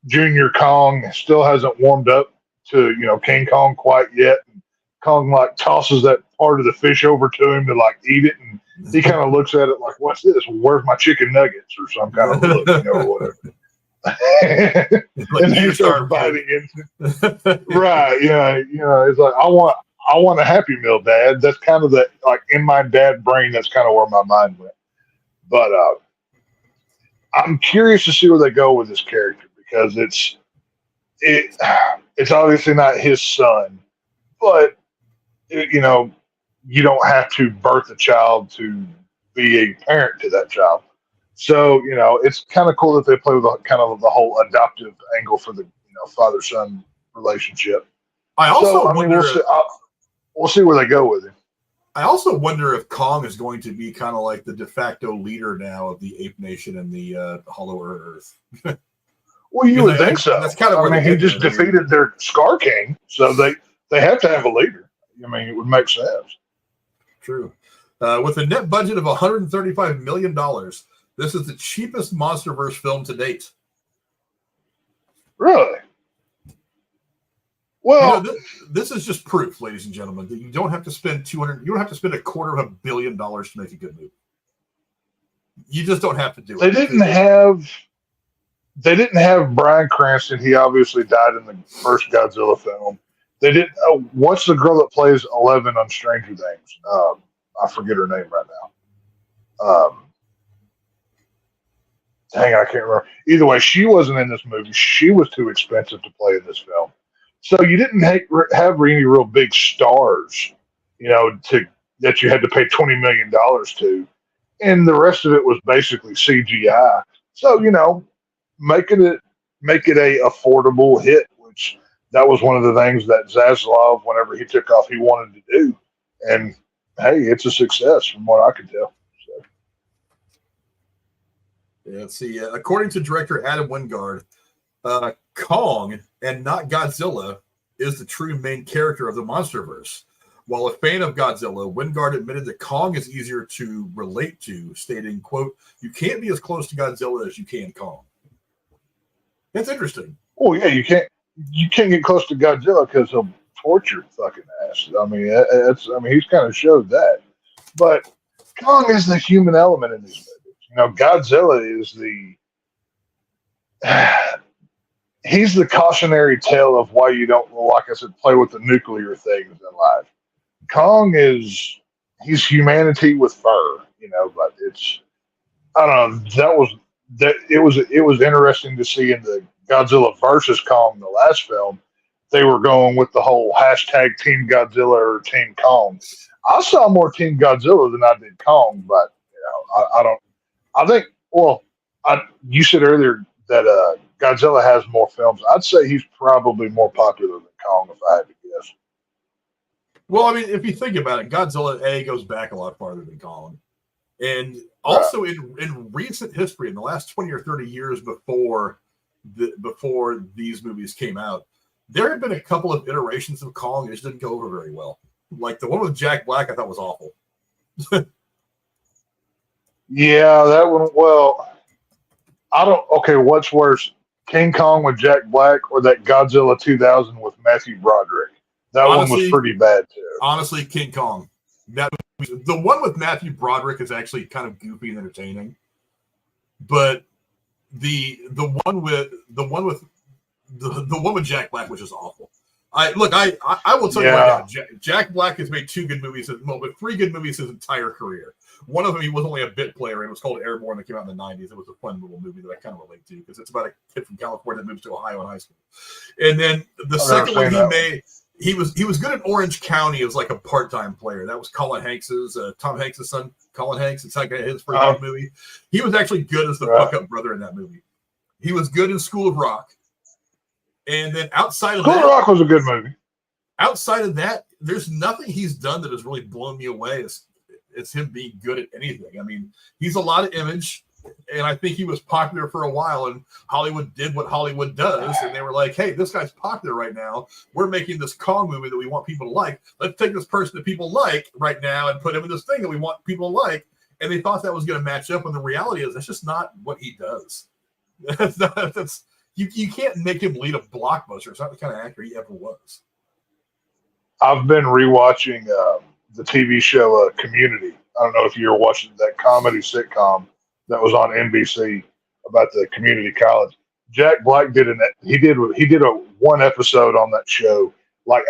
Junior Kong still hasn't warmed up to King Kong quite yet, and Kong tosses that part of the fish over to him to eat it, and he kind of looks at it like, "What's this? Where's my chicken nuggets?" or some kind of look, or whatever. And he starts biting into right, it's like, I want a Happy Meal, Dad. That's kind of the in my dad brain. That's kind of where my mind went. But I'm curious to see where they go with this character, because it's obviously not his son, but you don't have to birth a child to be a parent to that child. So it's kind of cool that they play with kind of the whole adoptive angle for the father-son relationship. I also wonder. We'll see where they go with it. I also wonder if Kong is going to be kind of like the de facto leader now of the Ape Nation and the Hollow Earth. Well, you would think so. That's kind of he just defeated their Scar King, so they have to have a leader. It would make sense. True. With a net budget of $135 million, this is the cheapest MonsterVerse film to date. Really? Well, this is just proof, ladies and gentlemen, that you don't have to spend You don't have to spend $250 million to make a good movie. You just don't have to do it. They didn't have Bryan Cranston. He obviously died in the first Godzilla film. They didn't. What's the girl that plays 11 on Stranger Things? I forget her name right now. Dang, I can't remember. Either way, she wasn't in this movie. She was too expensive to play in this film. So you didn't have any real big stars, that you had to pay $20 million to, and the rest of it was basically CGI. So make it a affordable hit, which that was one of the things that Zaslav, whenever he took off, he wanted to do, and hey, it's a success from what I can tell. So. Yeah, let's see. According to director Adam Wingard, Kong and not Godzilla is the true main character of the MonsterVerse. While a fan of Godzilla, Wingard admitted that Kong is easier to relate to, stating, quote, "You can't be as close to Godzilla as you can Kong." That's interesting. Oh yeah, you can't get close to Godzilla because he'll torture fucking ass. I mean, he's kind of showed that. But Kong is the human element in these movies. Godzilla is he's the cautionary tale of why you don't, like I said, play with the nuclear things in life. Kong he's humanity with fur, but I don't know. It was interesting to see in the Godzilla versus Kong, the last film, they were going with the whole hashtag Team Godzilla or Team Kong. I saw more Team Godzilla than I did Kong, but you said earlier that Godzilla has more films. I'd say he's probably more popular than Kong if I had to guess. Well, I mean, if you think about it, Godzilla goes back a lot farther than Kong. And also in recent history, in the last 20 or 30 years before these movies came out, there have been a couple of iterations of Kong that just didn't go over very well. Like the one with Jack Black, I thought was awful. Yeah, that one. Well, okay, what's worse, King Kong with Jack Black or that Godzilla 2000 with Matthew Broderick? That one was pretty bad too. Honestly, King Kong. The one with Matthew Broderick is actually kind of goofy and entertaining, but the one with Jack Black was just awful. I will tell you right now, Jack Black has made 2 good movies, but 3 good movies his entire career. One of them he was only a bit player, and it was called Airborne that came out in the 90s. It was a fun little movie that I kind of relate to because it's about a kid from California that moves to Ohio in high school. And then the second one he made. He was good in Orange County as like a part-time player. That was Colin Hanks's, Tom Hanks' son, Colin Hanks. It's like his first big movie. He was actually good as the fuck-up brother in that movie. He was good in School of Rock. And then outside of School of Rock was a good movie. Outside of that, there's nothing he's done that has really blown me away as him being good at anything. I mean, he's a lot of image. And I think he was popular for a while, and Hollywood did what Hollywood does. And they were like, hey, this guy's popular right now. We're making this Kong movie that we want people to like. Let's take this person that people like right now and put him in this thing that we want people to like. And they thought that was going to match up. And the reality is that's just not what he does. You can't make him lead a blockbuster. It's not the kind of actor he ever was. I've been rewatching the TV show Community. I don't know if you're watching that comedy sitcom that was on NBC about the community college. Jack Black did a one episode on that show, like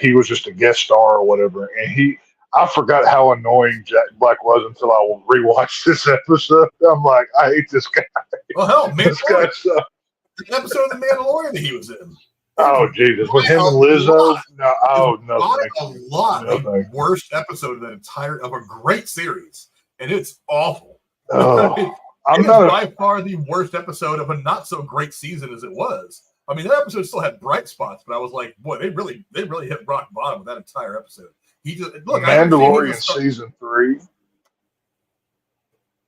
he was just a guest star or whatever. And I forgot how annoying Jack Black was until I rewatched this episode. I'm like, I hate this guy. Well, hell, man, this guy sucks. The episode of The Mandalorian that he was in. Oh Jesus! With him and Lizzo, no, a lot of the worst episode of a great series, and it's awful. Oh, It's by far the worst episode of a not so great season as it was. I mean, that episode still had bright spots, but I was like, boy, they really hit rock bottom with that entire episode. Mandalorian season 3.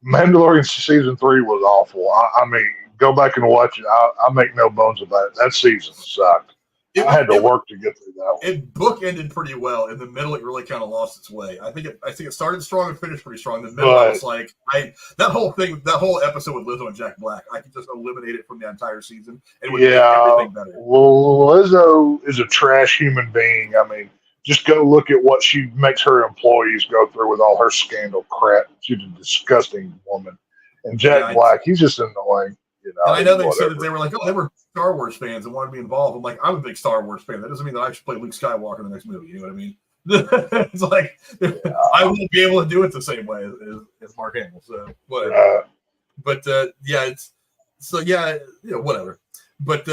Mandalorian season 3 was awful. I mean, go back and watch it. I make no bones about it. That season sucked. I had to work to get through that one. It bookended pretty well. In the middle, it really kind of lost its way. I think it started strong and finished pretty strong. In the middle, I was like, that whole episode with Lizzo and Jack Black, I could just eliminate it from the entire season and it would make everything better. Well, Lizzo is a trash human being. I mean, just go look at what she makes her employees go through with all her scandal crap. She's a disgusting woman. And Jack Black, he's just annoying. And I know they said that they were like, they were Star Wars fans and wanted to be involved. I'm like, I'm a big Star Wars fan. That doesn't mean that I should play Luke Skywalker in the next movie. You know what I mean? It's like I won't be able to do it the same way as Mark Hamill. So whatever. Whatever. But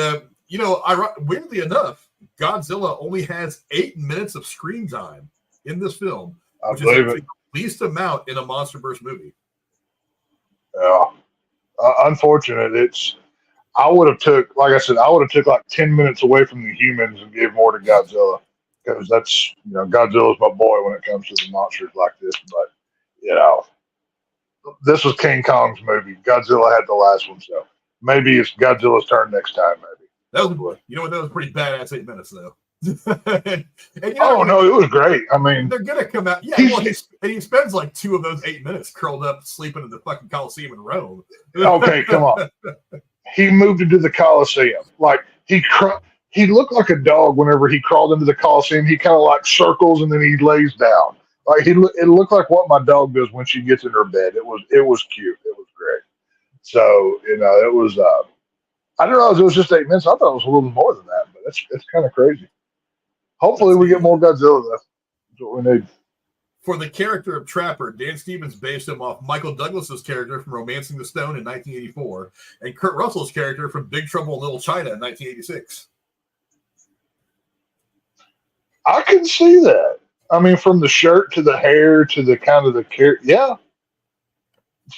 weirdly enough, Godzilla only has 8 minutes of screen time in this film, which is the least amount in a MonsterVerse movie. Yeah. Unfortunate. I would have took like 10 minutes away from the humans and gave more to Godzilla, because that's, Godzilla's my boy when it comes to the monsters like this. But this was King Kong's movie. Godzilla had the last one, so maybe it's Godzilla's turn next time. Maybe that was, that was pretty badass 8 minutes though. and no, it was great. I mean, they're gonna come out. Yeah, he spends like 2 of those 8 minutes curled up sleeping in the fucking Coliseum in Rome. Okay, come on. He moved into the Coliseum. Like he looked like a dog whenever he crawled into the Coliseum. He kind of like circles and then he lays down. Like it looked like what my dog does when she gets in her bed. It was cute. It was great. So it was. I didn't realize it was just 8 minutes. I thought it was a little more than that, but it's kind of crazy. Hopefully, we get more Godzilla. That's what we need. For the character of Trapper, Dan Stevens based him off Michael Douglas's character from Romancing the Stone in 1984 and Kurt Russell's character from Big Trouble in Little China in 1986. I can see that. I mean, from the shirt to the hair to the kind of the character. Yeah.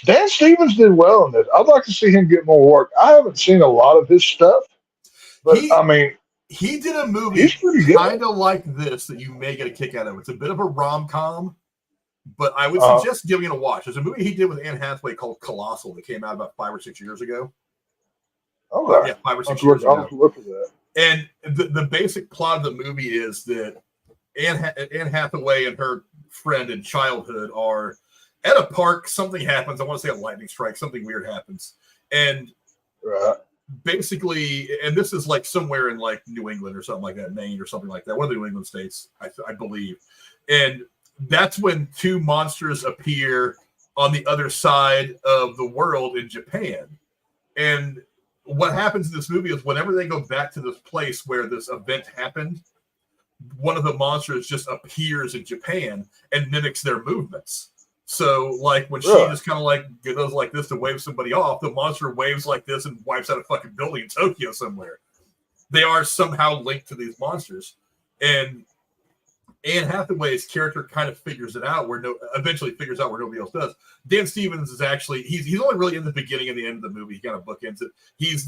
Dan Stevens did well in this. I'd like to see him get more work. I haven't seen a lot of his stuff, but he did a movie kind of like this that you may get a kick out of. It's a bit of a rom-com, but I would suggest giving it a watch. There's a movie he did with Anne Hathaway called Colossal that came out about 5 or 6 years ago. Okay. Yeah, 5 or 6 years ago. I'll have to look at that. And the basic plot of the movie is that Anne Hathaway and her friend in childhood are at a park. Something happens. I want to say a lightning strike. Something weird happens. And basically, and this is like somewhere in like New England or something like that, Maine or something like that, one of the New England states, I believe. And that's when 2 monsters appear on the other side of the world in Japan. And what happens in this movie is whenever they go back to this place where this event happened, one of the monsters just appears in Japan and mimics their movements. So, like, when she just kind of like goes like this to wave somebody off, the monster waves like this and wipes out a fucking building in Tokyo somewhere. They are somehow linked to these monsters. And Anne Hathaway's character kind of figures it out eventually figures out where nobody else does. Dan Stevens is actually, he's only really in the beginning and the end of the movie. He kind of bookends it. He's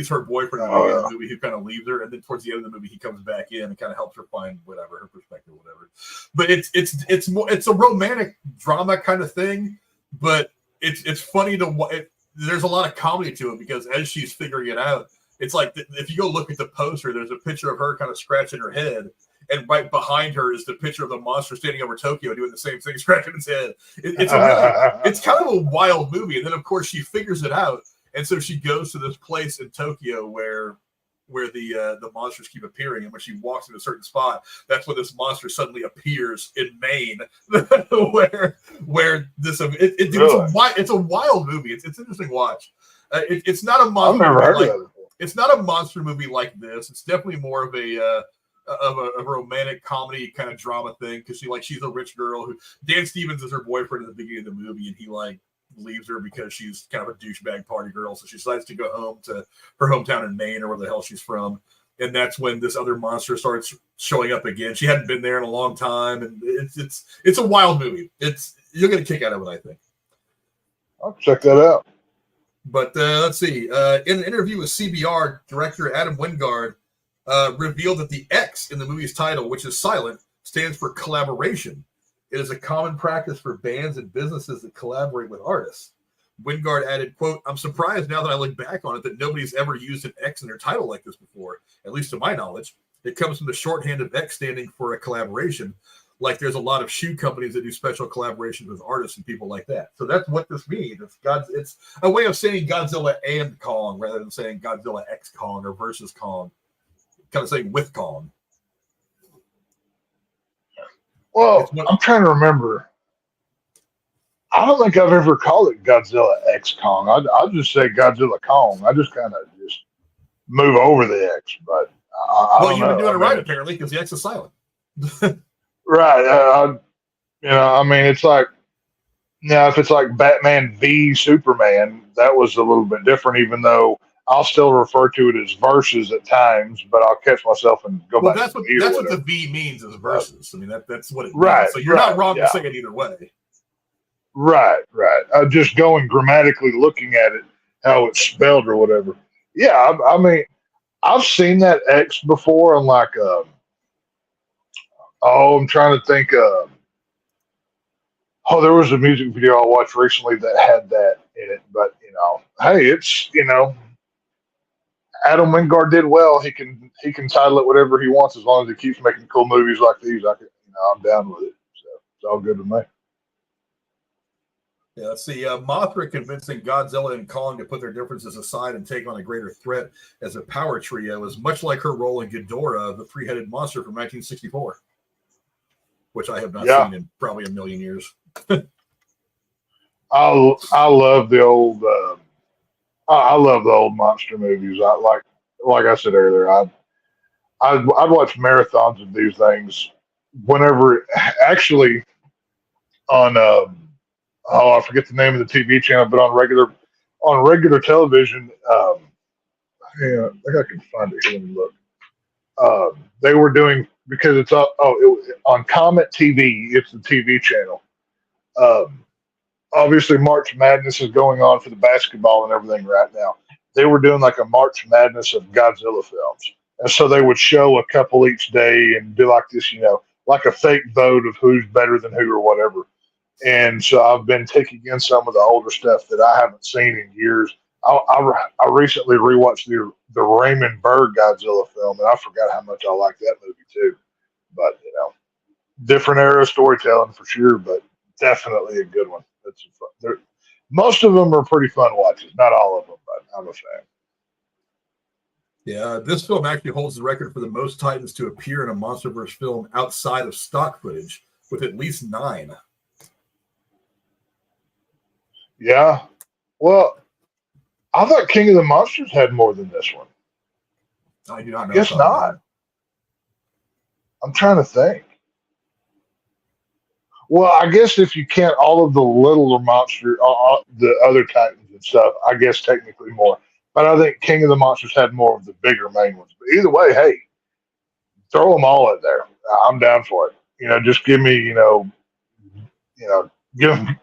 her boyfriend in the beginning of the movie who kind of leaves her, and then towards the end of the movie he comes back in and kind of helps her find whatever, her perspective, whatever. But it's a romantic drama kind of thing, but it's funny there's a lot of comedy to it because as she's figuring it out, it's like if you go look at the poster, there's a picture of her kind of scratching her head. And right behind her is the picture of the monster standing over Tokyo doing the same thing, scratching its head. It's kind of a wild movie. And then, of course, she figures it out. And so she goes to this place in Tokyo where the monsters keep appearing. And when she walks in a certain spot, that's when this monster suddenly appears in Maine, where this it's a wild movie. It's an interesting watch. It's not a monster. I've never heard of it. It's not a monster movie like this. It's definitely more of a romantic comedy kind of drama thing because she's a rich girl who Dan Stevens is her boyfriend at the beginning of the movie, and he like leaves her because she's kind of a douchebag party girl, so she decides to go home to her hometown in Maine or where the hell she's from. And that's when this other monster starts showing up again. She hadn't been there in a long time, and it's a wild movie. You'll get a kick out of it, I think. I'll check that out. But let's see. In an interview with CBR, director Adam Wingard revealed that the X in the movie's title, which is silent, stands for collaboration. It is a common practice for bands and businesses that collaborate with artists. Wingard added, quote, "I'm surprised now that I look back on it that nobody's ever used an X in their title like this before, at least to my knowledge. It comes from the shorthand of X standing for a collaboration. Like there's a lot of shoe companies that do special collaborations with artists and people like that." So that's what this means. It's a way of saying Godzilla and Kong rather than saying Godzilla X Kong or versus Kong. Kind of saying with Kong. Well, I'm trying to remember. I don't think I've ever called it Godzilla X Kong. I'll just say Godzilla Kong. I just kind of just move over the X. But you've been doing it right apparently because the X is silent. Right. It's like if it's like Batman v Superman, that was a little bit different. Even though I'll still refer to it as verses at times, but I'll catch myself and go Well, back that's to what me or that's what whatever. the V means is verses. I mean, that's what it means. Right, So you're not wrong to yeah. say it either way. Right. Just going grammatically looking at it, how it's spelled or whatever. Yeah, I mean, I've seen that X before on like, I'm trying to think. There was a music video I watched recently that had that in it, but hey, it's Adam Wingard did well. He can title it whatever he wants as long as he keeps making cool movies like these. I'm down with it. So it's all good with me. Yeah, let's see. Mothra convincing Godzilla and Kong to put their differences aside and take on a greater threat as a power trio is much like her role in Ghidorah, the three-headed monster from 1964, which I have not seen in probably a million years. I love the old I love the old monster movies. Like I said earlier, I'd watch marathons of these things whenever actually on I forget the name of the TV channel, but on regular television, I think I can find it here. Let me look. They were doing because it's on Comet TV. It's the TV channel. Obviously, March Madness is going on for the basketball and everything right now. They were doing like a March Madness of Godzilla films, and so they would show a couple each day and do like this, like a fake vote of who's better than who or whatever. And so I've been taking in some of the older stuff that I haven't seen in years. I recently rewatched the Raymond Burr Godzilla film, and I forgot how much I liked that movie too. But different era of storytelling for sure, but definitely a good one. Most of them are pretty fun watches. Not all of them, but I'm a fan. Yeah, this film actually holds the record for the most Titans to appear in a MonsterVerse film outside of stock footage, with at least 9. Yeah. Well, I thought King of the Monsters had more than this one. I do not know. Guess not. I'm trying to think. Well, I guess if you count all of the littler monsters, the other Titans and stuff, I guess technically more. But I think King of the Monsters had more of the bigger main ones. But either way, hey, throw them all in there. I'm down for it. Just give me,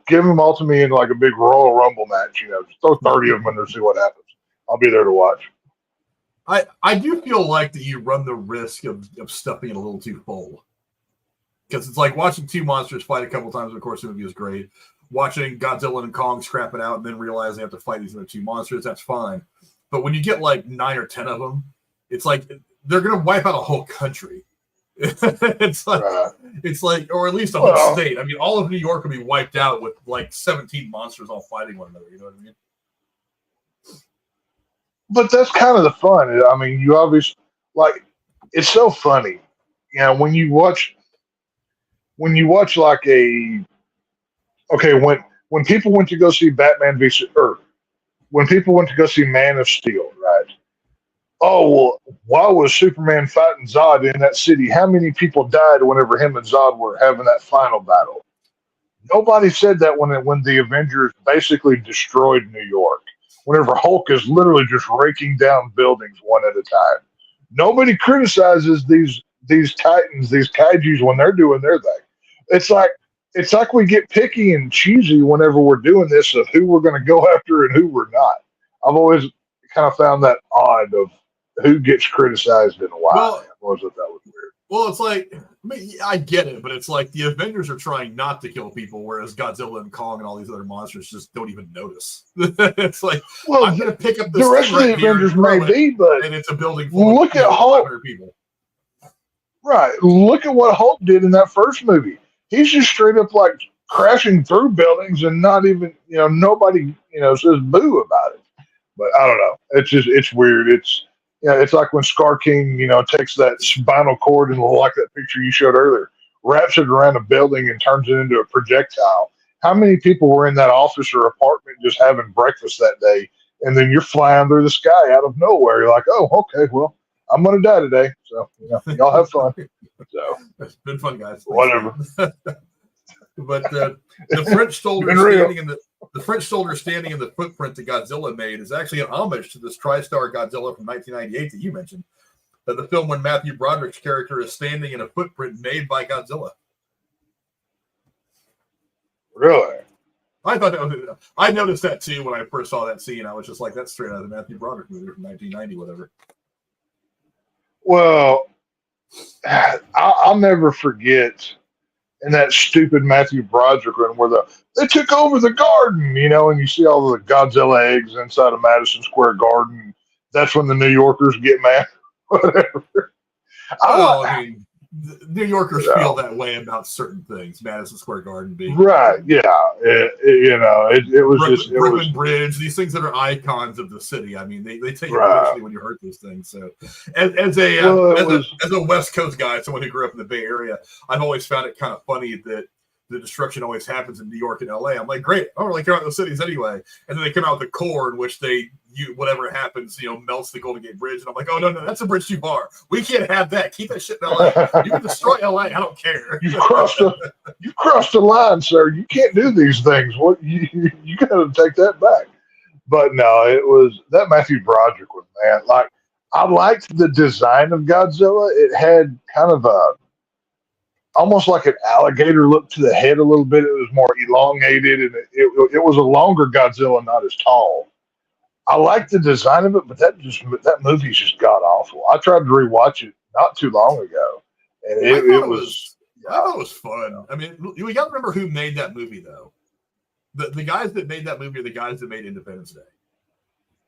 give them all to me in like a big Royal Rumble match. Just throw 30 of them in there, see what happens. I'll be there to watch. I do feel like that you run the risk of stuffing it a little too full. Because it's like watching two monsters fight a couple times, of course, the movie is great. Watching Godzilla and Kong scrap it out and then realize they have to fight these other two monsters, that's fine. But when you get like 9 or 10 of them, it's like they're going to wipe out a whole country. It's like, or at least a whole state. I mean, all of New York will be wiped out with like 17 monsters all fighting one another. You know what I mean? But that's kind of the fun. I mean, you obviously it's so funny. When you watch like when people went to go see Batman v Earth, when people went to go see Man of Steel, right? Oh, well, why was Superman fighting Zod in that city? How many people died whenever him and Zod were having that final battle? Nobody said that when the Avengers basically destroyed New York. Whenever Hulk is literally just raking down buildings one at a time. Nobody criticizes these Titans, these kaijus when they're doing their thing. It's like we get picky and choosy whenever we're doing this of who we're going to go after and who we're not. I've always kind of found that odd of who gets criticized and why. Well, I always thought that was weird. Well, it's like, I get it, but it's like the Avengers are trying not to kill people, whereas Godzilla and Kong and all these other monsters just don't even notice. It's like, well, I'm going to pick up this the rest of the Avengers may be, but and it's a building full of Hulk. 500 people. Right. Look at what Hulk did in that first movie. He's just straight up like crashing through buildings and not even, nobody, says boo about it. But I don't know. It's weird. It's like when Scar King, takes that spinal cord and like that picture you showed earlier, wraps it around a building and turns it into a projectile. How many people were in that office or apartment just having breakfast that day? And then you're flying through the sky out of nowhere. You're like, oh, okay, well, I'm going to die today. So, y'all have fun. So, it's been fun, guys. Whatever. But the French soldier standing in the The French soldier standing in the footprint that Godzilla made is actually an homage to this TriStar Godzilla from 1998 that you mentioned. The film when Matthew Broderick's character is standing in a footprint made by Godzilla. Really? I thought that was, I noticed that too when I first saw that scene. I was just like, that's straight out of the Matthew Broderick movie from 1990, whatever. Well, I'll never forget in that stupid Matthew Broderick one where they took over the garden, you know, and you see all the Godzilla eggs inside of Madison Square Garden. That's when the New Yorkers get mad. Whatever. I mean, New Yorkers feel that way about certain things. Madison Square Garden being right, yeah. It was Brooklyn Bridge. These things that are icons of the city. I mean, they take it personally when you hurt those things. So, as a West Coast guy, someone who grew up in the Bay Area, I've always found it kind of funny that the destruction always happens in New York and LA. I'm like, great. I don't really care about those cities anyway. And then they come out with the core in which whatever happens, melts the Golden Gate Bridge. And I'm like, oh, no, that's a bridge too far. We can't have that. Keep that shit in LA. You can destroy LA. I don't care. You've crossed the line, sir. You can't do these things. What you got to take that back. But no, it was that Matthew Broderick one, man. Like, I liked the design of Godzilla. It had kind of almost like an alligator look to the head a little bit. It was more elongated, and it was a longer Godzilla, not as tall. I liked the design of it, but that movie's just god awful. I tried to rewatch it not too long ago, and I thought it was fun. I mean, we got to remember who made that movie, though. The guys that made that movie are the guys that made Independence Day.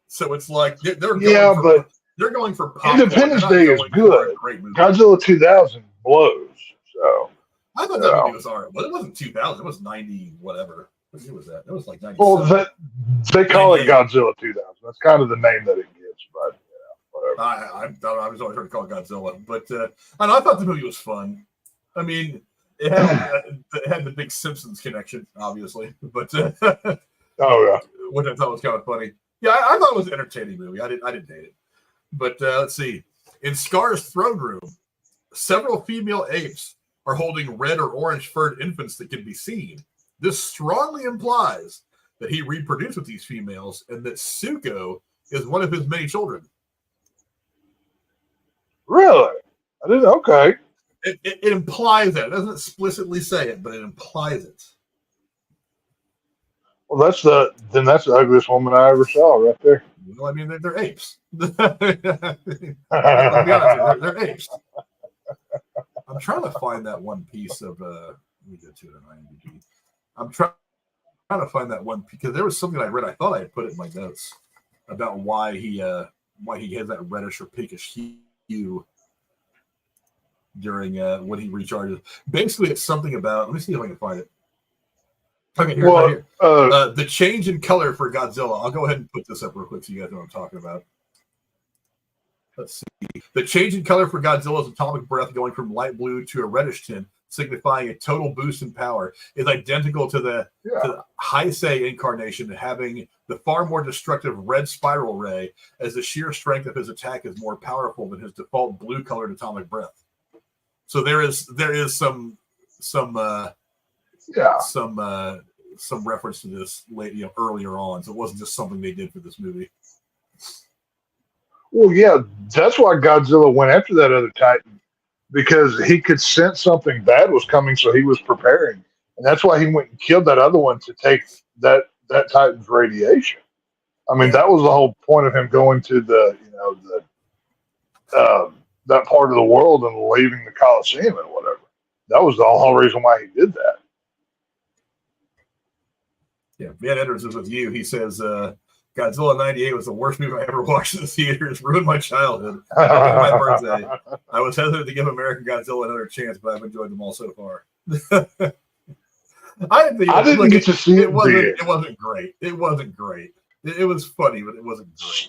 So it's like they're going for popcorn. Independence Day is good. Godzilla 2000 blows. So I thought that movie was alright. Well, it wasn't 2000. It was 90 whatever. What year was that? It was like 97. Well, they call it Godzilla 2000. That's kind of the name that it gets. But whatever. I was always heard to call it Godzilla, but I thought the movie was fun. I mean, it had the big Simpsons connection, obviously, but oh yeah, which I thought was kind of funny. Yeah, I thought it was an entertaining movie. I didn't hate it, but let's see. In Scar's throne room, several female apes are holding red or orange furred infants that can be seen. This strongly implies that he reproduced with these females and that Suko is one of his many children. Really? I didn't. Okay. It implies that. It doesn't explicitly say it, but it implies it. Well, that's the ugliest woman I ever saw right there. Well, I mean, they're apes. I'll be honest, they're apes. I'm trying to find that one piece of. Let me go to it on IMDb. I'm trying to find that one because there was something I read. I thought I had put it in my notes about why he has that reddish or pinkish hue during when he recharges. Basically, it's something about. Let me see if I can find it. Okay, here's right here. The change in color for Godzilla. I'll go ahead and put this up real quick so you guys know what I'm talking about. Let's see. The change in color for Godzilla's atomic breath going from light blue to a reddish tint, signifying a total boost in power, is identical to the Heisei incarnation, having the far more destructive red spiral ray, as the sheer strength of his attack is more powerful than his default blue-colored atomic breath. So there is some reference to this earlier on. So it wasn't just something they did for this movie. Well, yeah, that's why Godzilla went after that other Titan, because he could sense something bad was coming, so he was preparing, and that's why he went and killed that other one to take that Titan's radiation. I mean, that was the whole point of him going to that part of the world and leaving the Coliseum and whatever. That was the whole reason why he did that. Yeah, Van Edwards is with you. He says, Godzilla 98 was the worst movie I ever watched in the theaters. Ruined my childhood. My birthday. I was hesitant to give American Godzilla another chance, but I've enjoyed them all so far. I didn't get to see it. It wasn't great. It wasn't great. It was funny, but it wasn't great.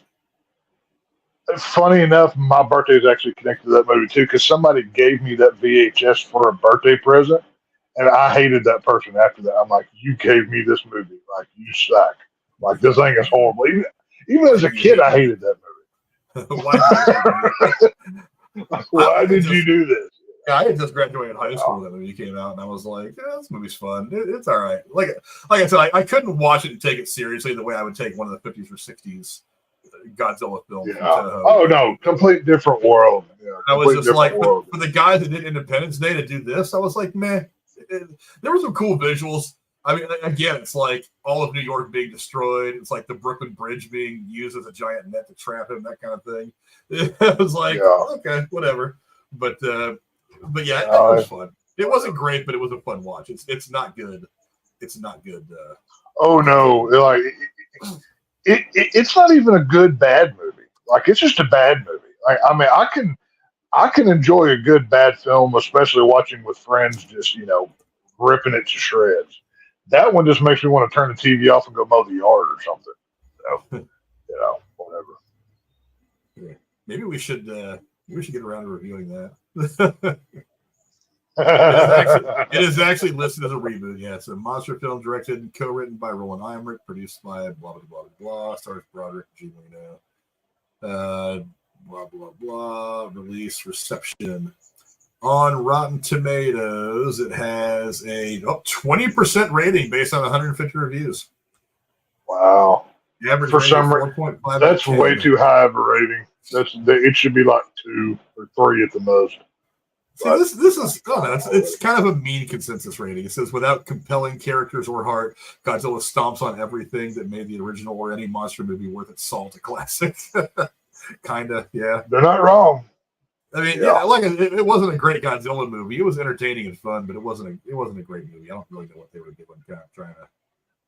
Funny enough, my birthday is actually connected to that movie too, because somebody gave me that VHS for a birthday present, and I hated that person after that. I'm like, you gave me this movie. Like, you suck. Like, this thing is horrible. Even as a kid, I hated that movie. Why did you do this? Yeah, I had just graduated high school when that movie came out, and I was like, yeah, this movie's fun. It's all right. Like I said, I couldn't watch it and take it seriously the way I would take one of the 50s or 60s Godzilla film from Toho. Oh no, complete different world. Yeah, I was just like, for the guys that did Independence Day to do this, I was like, meh. There were some cool visuals. I mean, again, it's like all of New York being destroyed. It's like the Brooklyn Bridge being used as a giant net to trap him, that kind of thing. It was like, okay, whatever. But yeah, it was fun. It wasn't great, but it was a fun watch. It's not good. It's not good. Oh no, like it's not even a good bad movie. Like it's just a bad movie. Like, I mean, I can enjoy a good bad film, especially watching with friends, just ripping it to shreds. That one just makes me want to turn the TV off and go mow the yard or something. So, whatever. Yeah. Maybe we should get around to reviewing that. It is actually listed as a reboot. Yeah, it's a monster film directed and co-written by Roland Emmerich, produced by blah blah blah blah. Stars Broderick, G. Blah blah blah. Release reception. On Rotten Tomatoes, it has a 20% rating based on 150 reviews. Wow. The average for some reason, 4.5. That's way too high of a rating. It should be like 2 or 3 at the most. See, this is it's kind of a mean consensus rating. It says without compelling characters or heart, Godzilla stomps on everything that made the original or any monster movie worth its salt a classic. Kinda, yeah. They're not wrong. I mean, it wasn't a great Godzilla movie. It was entertaining and fun, but it wasn't a great movie. I don't really know what they were doing, kind of trying to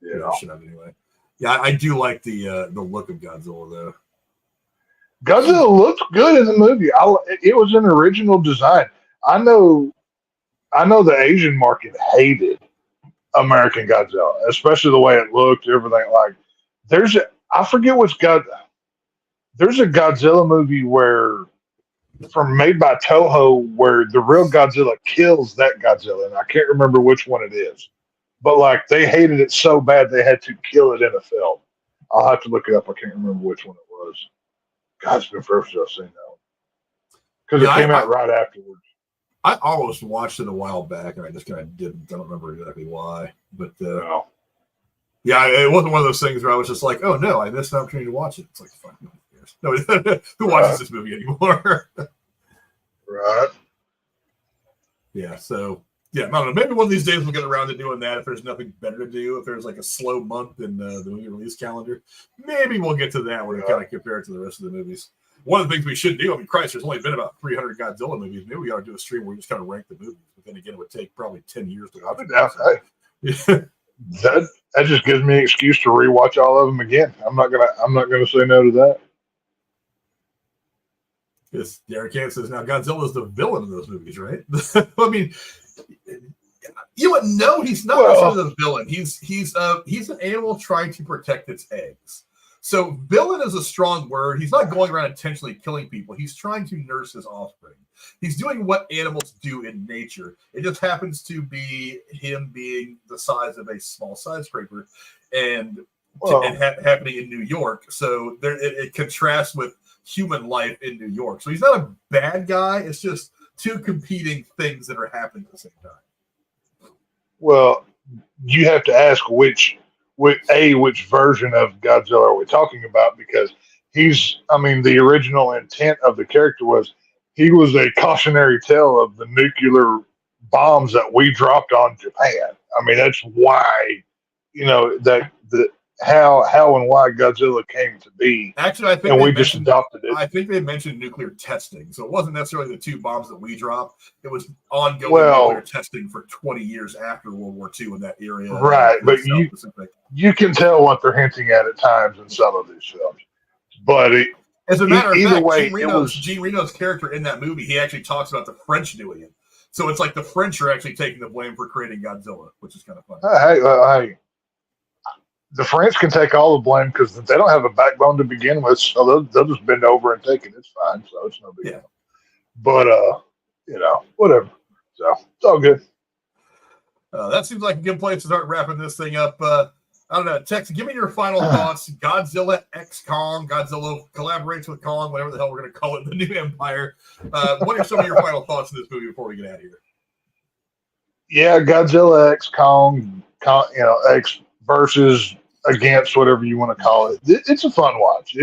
do that shit up anyway. Yeah, I do like the look of Godzilla though. Godzilla looked good in the movie. It was an original design. I know the Asian market hated American Godzilla, especially the way it looked, everything. Like, there's a Godzilla movie made by Toho where the real Godzilla kills that Godzilla, and I can't remember which one it is. But like, they hated it so bad they had to kill it in a film. I'll have to look it up. I can't remember which one it was. God, it's been forever since I've seen that one. Because it came out right afterwards. I almost watched it a while back, and I just kind of didn't. I don't remember exactly why. But yeah, it wasn't one of those things where I was just like, oh no, I missed an opportunity to watch it. It's like, fuck, no, who watches this movie anymore? Right. Yeah, so yeah, I don't know. Maybe one of these days we'll get around to doing that if there's nothing better to do. If there's like a slow month in the movie release calendar, maybe we'll get to that where we kind of compare it to the rest of the movies. One of the things we should do, I mean, Christ, there's only been about 300 Godzilla movies. Maybe we ought to do a stream where we just kind of rank the movies. But then again, it would take probably 10 years to watch. That just gives me an excuse to rewatch all of them again. I'm not gonna say no to that. Because Derek Camp says now Godzilla is the villain of those movies, right? I mean, you would know he's not the villain. He's an animal trying to protect its eggs. So villain is a strong word. He's not going around intentionally killing people. He's trying to nurse his offspring. He's doing what animals do in nature. It just happens to be him being the size of a small skyscraper and happening in New York. So it contrasts with human life in New York. So he's not a bad guy. It's just two competing things that are happening at the same time. Well, you have to ask which version of Godzilla are we talking about? Because the original intent of the character was he was a cautionary tale of the nuclear bombs that we dropped on Japan. I mean, that's why, how and why Godzilla came to be. Actually, I think and we just adopted it. I think they mentioned nuclear testing, so it wasn't necessarily the 2 bombs that we dropped. It was ongoing nuclear testing for 20 years after World War II in that area. Right, but you can tell what they're hinting at times in some of these films. But as a matter of fact, Gene Reno's character in that movie, he actually talks about the French doing it. So it's like the French are actually taking the blame for creating Godzilla, which is kind of funny. Hey. The French can take all the blame because they don't have a backbone to begin with, so they'll just bend over and take it. It's fine, so it's no big deal. But whatever. So it's all good. That seems like a good place to start wrapping this thing up. I don't know. Tex, give me your final thoughts. Godzilla X Kong. Godzilla collaborates with Kong, whatever the hell we're going to call it, the new empire. What are some of your final thoughts on this movie before we get out of here? Yeah, Godzilla X Kong, X versus against whatever you want to call it. It's a fun watch.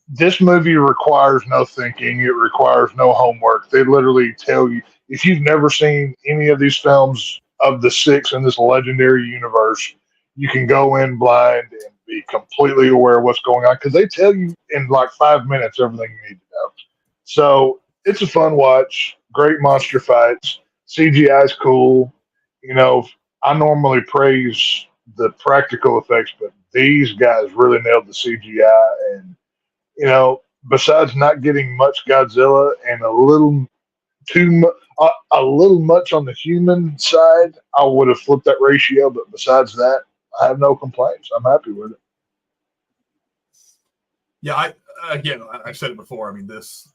This movie requires no thinking. It requires no homework. They literally tell you, if you've never seen any of these films of the six in this legendary universe, you can go in blind and be completely aware of what's going on because they tell you in like 5 minutes everything you need to know. So it's a fun watch. Great monster fights. CGI is cool. I normally praise the practical effects, but these guys really nailed the CGI. And besides not getting much Godzilla and a little much on the human side, I would have flipped that ratio. But besides that, I have no complaints. I'm happy with it. Yeah, I've said it before. I mean, this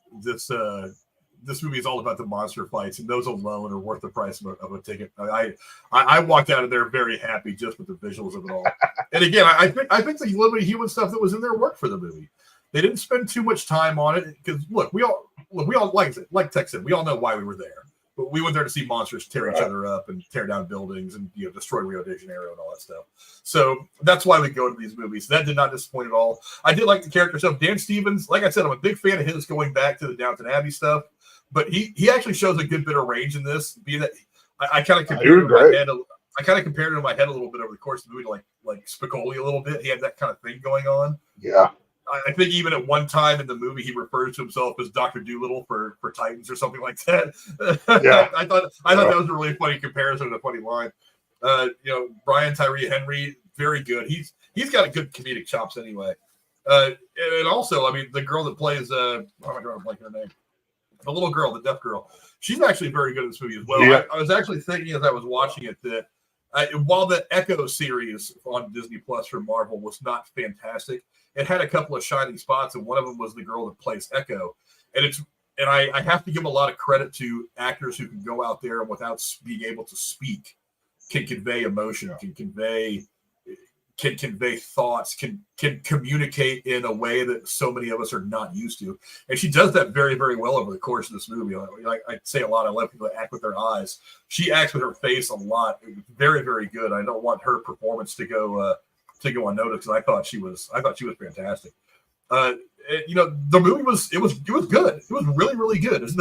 movie is all about the monster fights, and those alone are worth the price of a ticket. I walked out of there very happy just with the visuals of it all. And again, I think the little bit of human stuff that was in there worked for the movie. They didn't spend too much time on it because we all like Tex said, we all know why we were there. But we went there to see monsters tear each other up and tear down buildings and destroy Rio de Janeiro and all that stuff. So that's why we go to these movies. That did not disappoint at all. I did like the character stuff. Dan Stevens, like I said, I'm a big fan of his going back to the Downton Abbey stuff. But he actually shows a good bit of range in this. Being that I kind of compared it in my head. I kind of compared it in my head a little bit over the course of the movie to like Spicoli a little bit. He had that kind of thing going on. Yeah. I think even at one time in the movie, he refers to himself as Dr. Doolittle for Titans or something like that. Yeah. I thought that was a really funny comparison and a funny line. Brian Tyree Henry, very good. He's got a good comedic chops anyway. And also, I mean, the girl that plays oh my God, I'm blanking her name. The little girl, the deaf girl. She's actually very good in this movie as well. Yeah. I was actually thinking as I was watching it that while the Echo series on Disney Plus for Marvel was not fantastic, it had a couple of shining spots, and one of them was the girl that plays Echo. And I have to give a lot of credit to actors who can go out there and without being able to speak can convey emotion, can convey thoughts, can communicate in a way that so many of us are not used to. And she does that very, very well over the course of this movie. I say a lot. I let people act with their eyes. She acts with her face a lot. Very, very good. I don't want her performance to go unnoticed. And I thought she was fantastic. The movie was good. It was really, really good. Is it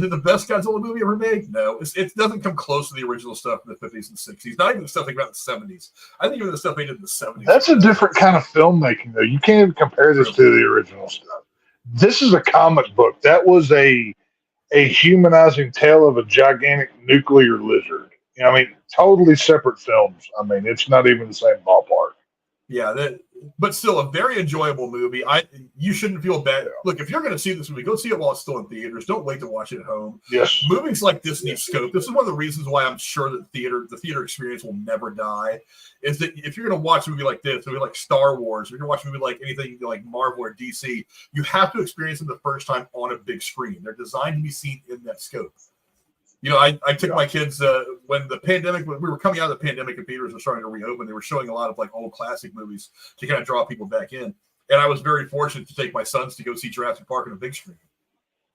the best Godzilla movie ever made? No, it doesn't come close to the original stuff in the 50s and 60s. Not even the stuff they got in the 70s. I think even the stuff they did in the 70s. That's a different kind of filmmaking, though. You can't even compare this to the original stuff. This is a comic book. That was a humanizing tale of a gigantic nuclear lizard. Totally separate films. I mean, it's not even the same ballpark. Yeah, but still a very enjoyable movie. You shouldn't feel bad. Yeah. Look, if you're going to see this movie, go see it while it's still in theaters. Don't wait to watch it at home. Yes. Movies like this need scope. This is one of the reasons why I'm sure that the theater experience will never die. Is that if you're going to watch a movie like this, a movie like Star Wars, if you're going to watch a movie like anything like Marvel or DC, you have to experience them the first time on a big screen. They're designed to be seen in that scope. I took my kids when we were coming out of the pandemic and theaters were starting to reopen. They were showing a lot of like old classic movies to kind of draw people back in. And I was very fortunate to take my sons to go see Jurassic Park on a big screen.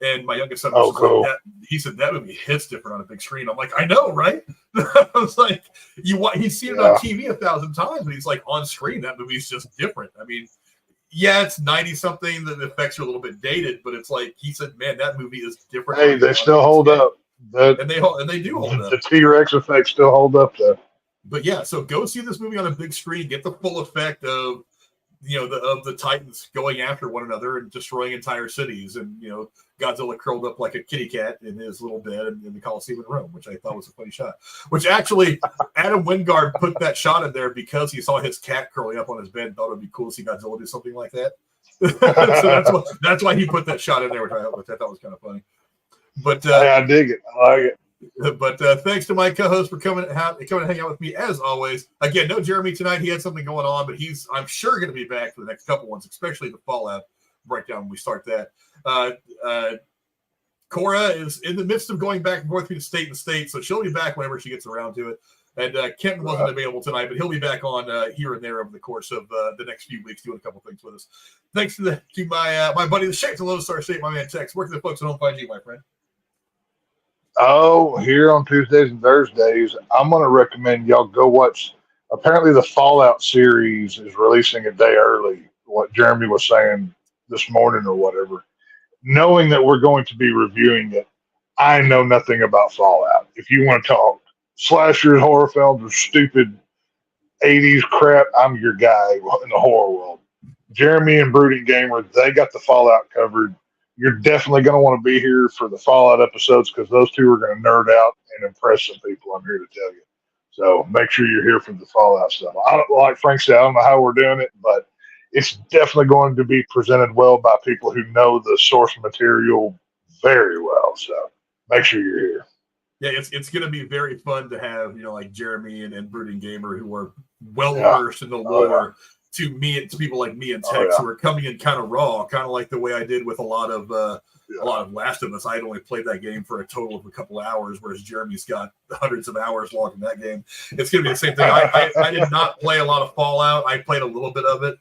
And my youngest son was cool. He said that movie hits different on a big screen. I'm like, I know, right? I was like, he's seen it on TV 1,000 times, but he's like on screen. That movie's just different. I mean, yeah, it's 90 something. The effects are a little bit dated, but it's like he said, man, that movie is different. Hey, they still hold up. And they do hold up. The T-Rex effects still hold up, though. But yeah, so go see this movie on a big screen. Get the full effect of the Titans going after one another and destroying entire cities, and Godzilla curled up like a kitty cat in his little bed in the Coliseum in Rome, which I thought was a funny shot. Which actually, Adam Wingard put that shot in there because he saw his cat curling up on his bed and thought it would be cool to see Godzilla do something like that. So that's why he put that shot in there, which I thought was kind of funny. But I dig it. I like it. But thanks to my co-host for coming and hang out with me as always. Again, no Jeremy tonight. He had something going on, but I'm sure going to be back for the next couple ones, especially the Fallout breakdown when we start that. Cora is in the midst of going back and forth between state and state, so she'll be back whenever she gets around to it. And Kenton wasn't available tonight, but he'll be back on here and there over the course of the next few weeks, doing a couple things with us. Thanks to my buddy, the Shakes of Lone Star State, my man Tex. Where can the folks at home find you, my friend? Oh, here on Tuesdays and Thursdays, I'm going to recommend y'all go watch. Apparently, the Fallout series is releasing a day early, what Jeremy was saying this morning or whatever. Knowing that we're going to be reviewing it, I know nothing about Fallout. If you want to talk slashers, horror films, or stupid 80s crap, I'm your guy in the horror world. Jeremy and Brooding Gamer, they got the Fallout covered. You're definitely going to want to be here for the Fallout episodes because those two are going to nerd out and impress some people, I'm here to tell you. So make sure you're here for the Fallout stuff. Like Frank said, I don't know how we're doing it, but it's definitely going to be presented well by people who know the source material very well. So make sure you're here. Yeah, it's going to be very fun to have, like Jeremy and Brooding Gamer who are well versed in the lore. To people like me and Tex who are coming in kind of raw, kind of like the way I did with a lot of Last of Us. I had only played that game for a total of a couple of hours, whereas Jeremy's got hundreds of hours logged in that game. It's going to be the same thing. I did not play a lot of Fallout. I played a little bit of it.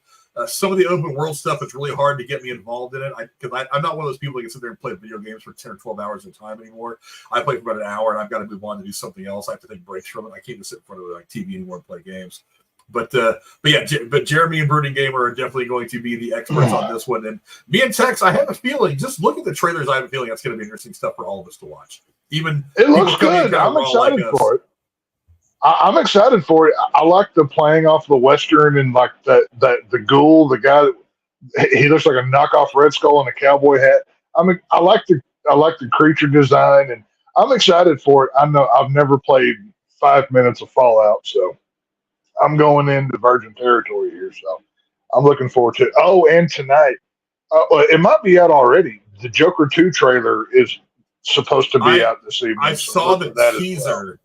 Some of the open world stuff is really hard to get me involved in it because I'm not one of those people that can sit there and play video games for 10 or 12 hours at a time anymore. I play for about an hour and I've got to move on to do something else. I have to take breaks from it. I can't just sit in front of the TV anymore and play games. But Jeremy and Brooding Gamer are definitely going to be the experts on this one. And me and Tex, I have a feeling, just look at the trailers, I have a feeling that's going to be interesting stuff for all of us to watch. Even it looks good. I'm excited for it. I'm excited for it. I like the playing off the Western and like the ghoul, the guy that he looks like a knockoff Red Skull in a cowboy hat. I like the creature design, and I'm excited for it. I know I've never played 5 minutes of Fallout, so I'm going into virgin territory here, so I'm looking forward to it. Oh, and tonight, it might be out already. The Joker 2 trailer is supposed to be out this evening. I saw the teaser,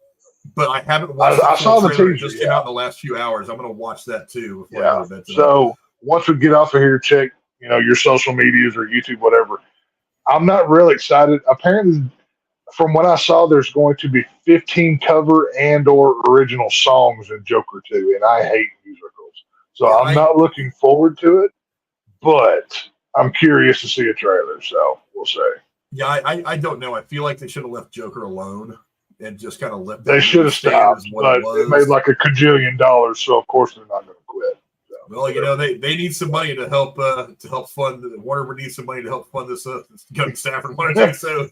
but I haven't watched I saw the teaser. It just came out in the last few hours. I'm going to watch that too. Before I go to bed tonight. So once we get off of here, check your social medias or YouTube, whatever. I'm not real excited. Apparently, from what I saw, there's going to be 15 cover and or original songs in Joker 2, and I hate musicals. So I'm not looking forward to it, but I'm curious to see a trailer, so we'll see. Yeah, I don't know. I feel like they should have left Joker alone and just kind of let They should have stopped, but it made like $1 kajillion, so of course they're not going to quit. Well, they need some money to help fund. Warner needs some money to help fund this Gunn Stafford one or two. So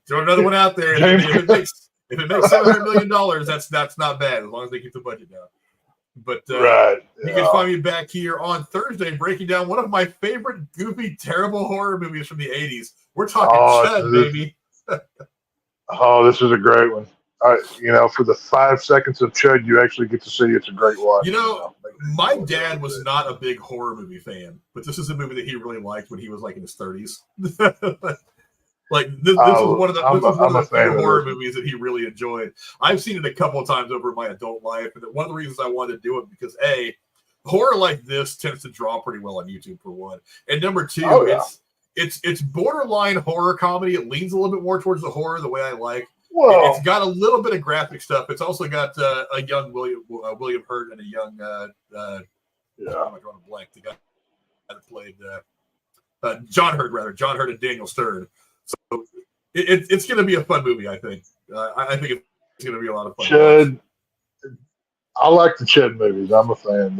throw another one out there. If it makes $700 million, that's not bad as long as they keep the budget down. But you can find me back here on Thursday breaking down one of my favorite goofy, terrible horror movies from the 80s. We're talking Chud, baby. This is a great one. For the 5 seconds of Chud, you actually get to see it's a great watch. My dad was not a big horror movie fan, but this is a movie that he really liked when he was like in his 30s. Like this was one of the horror movies that he really enjoyed. I've seen it a couple of times over my adult life, and one of the reasons I wanted to do it because horror like this tends to draw pretty well on YouTube for one, and number two, it's borderline horror comedy. It leans a little bit more towards the horror the way I like. It's got a little bit of graphic stuff. It's also got a young William Hurt and a young I'm drawing a blank. The guy that played John Hurt and Daniel Stern. So it's going to be a fun movie. I think. I think it's going to be a lot of fun. Chud, I like the Chud movies. I'm a fan.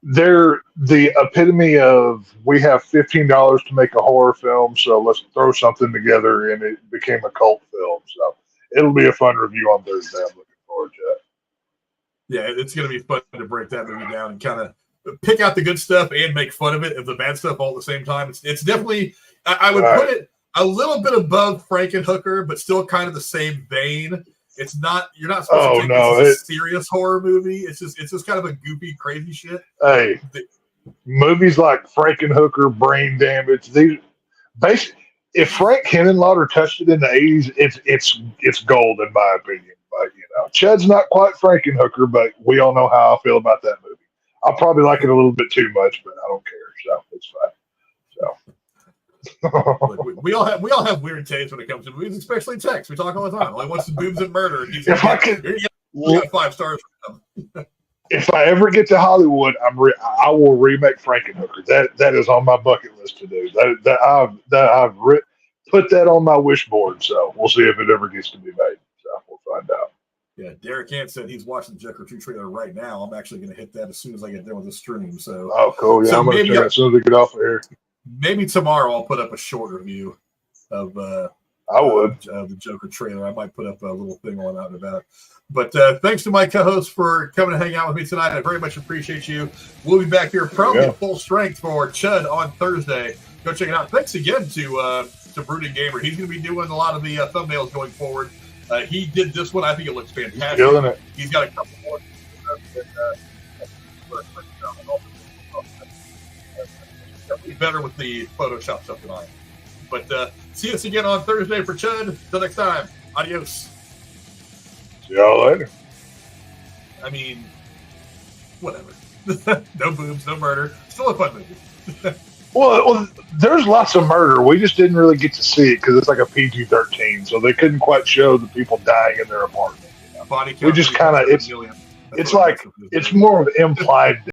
They're the epitome of we have $15 to make a horror film, so let's throw something together, and it became a cult film. So it'll be a fun review on Thursday. I'm looking forward to it. Yeah, it's going to be fun to break that movie down and kind of pick out the good stuff and make fun of it and the bad stuff all at the same time. It's definitely I would put it a little bit above Frankenhooker, but still kind of the same vein. It's not. You're not supposed to take this as a serious horror movie. It's just kind of a goofy, crazy shit. Hey, movies like Frankenhooker, Brain Damage. These basically, if Frank Henenlotter touched it in the '80s, it's gold in my opinion. But Chud's not quite Frankenhooker, but we all know how I feel about that movie. I'll probably like it a little bit too much, but I don't care. So it's fine. So. Look, we all have weird tastes when it comes to movies, especially Tex. We talk all the time. Like, what's the boobs and murder? And he's We got 5 stars for them. If I ever get to Hollywood, I will remake Frankenhooker. That is on my bucket list to do. I've put that on my wish board. So we'll see if it ever gets to be made. So we'll find out. Yeah, Derek Ant said he's watching the Joker 2 trailer right now. I'm actually going to hit that as soon as I get done with the stream. So, oh, cool. Yeah, I'm going to check it as soon as we get off of here. Maybe tomorrow I'll put up a short review of I would. The Joker trailer. I might put up a little thing on out and about. But thanks to my co-host for coming to hang out with me tonight. I very much appreciate you. We'll be back here probably at full strength for Chud on Thursday. Go check it out. Thanks again to Brooding Gamer. He's going to be doing a lot of the thumbnails going forward. He did this one. I think it looks fantastic. He's killing it. He's got a couple more. Definitely better with the Photoshop stuff than I am. But see us again on Thursday for Chud. Until next time, adios. See y'all later. I mean, whatever. No boobs, no murder. Still a fun movie. Well, there's lots of murder. We just didn't really get to see it because it's like a PG-13, so they couldn't quite show the people dying in their apartment. Body count. We just kind of it's like it's more of implied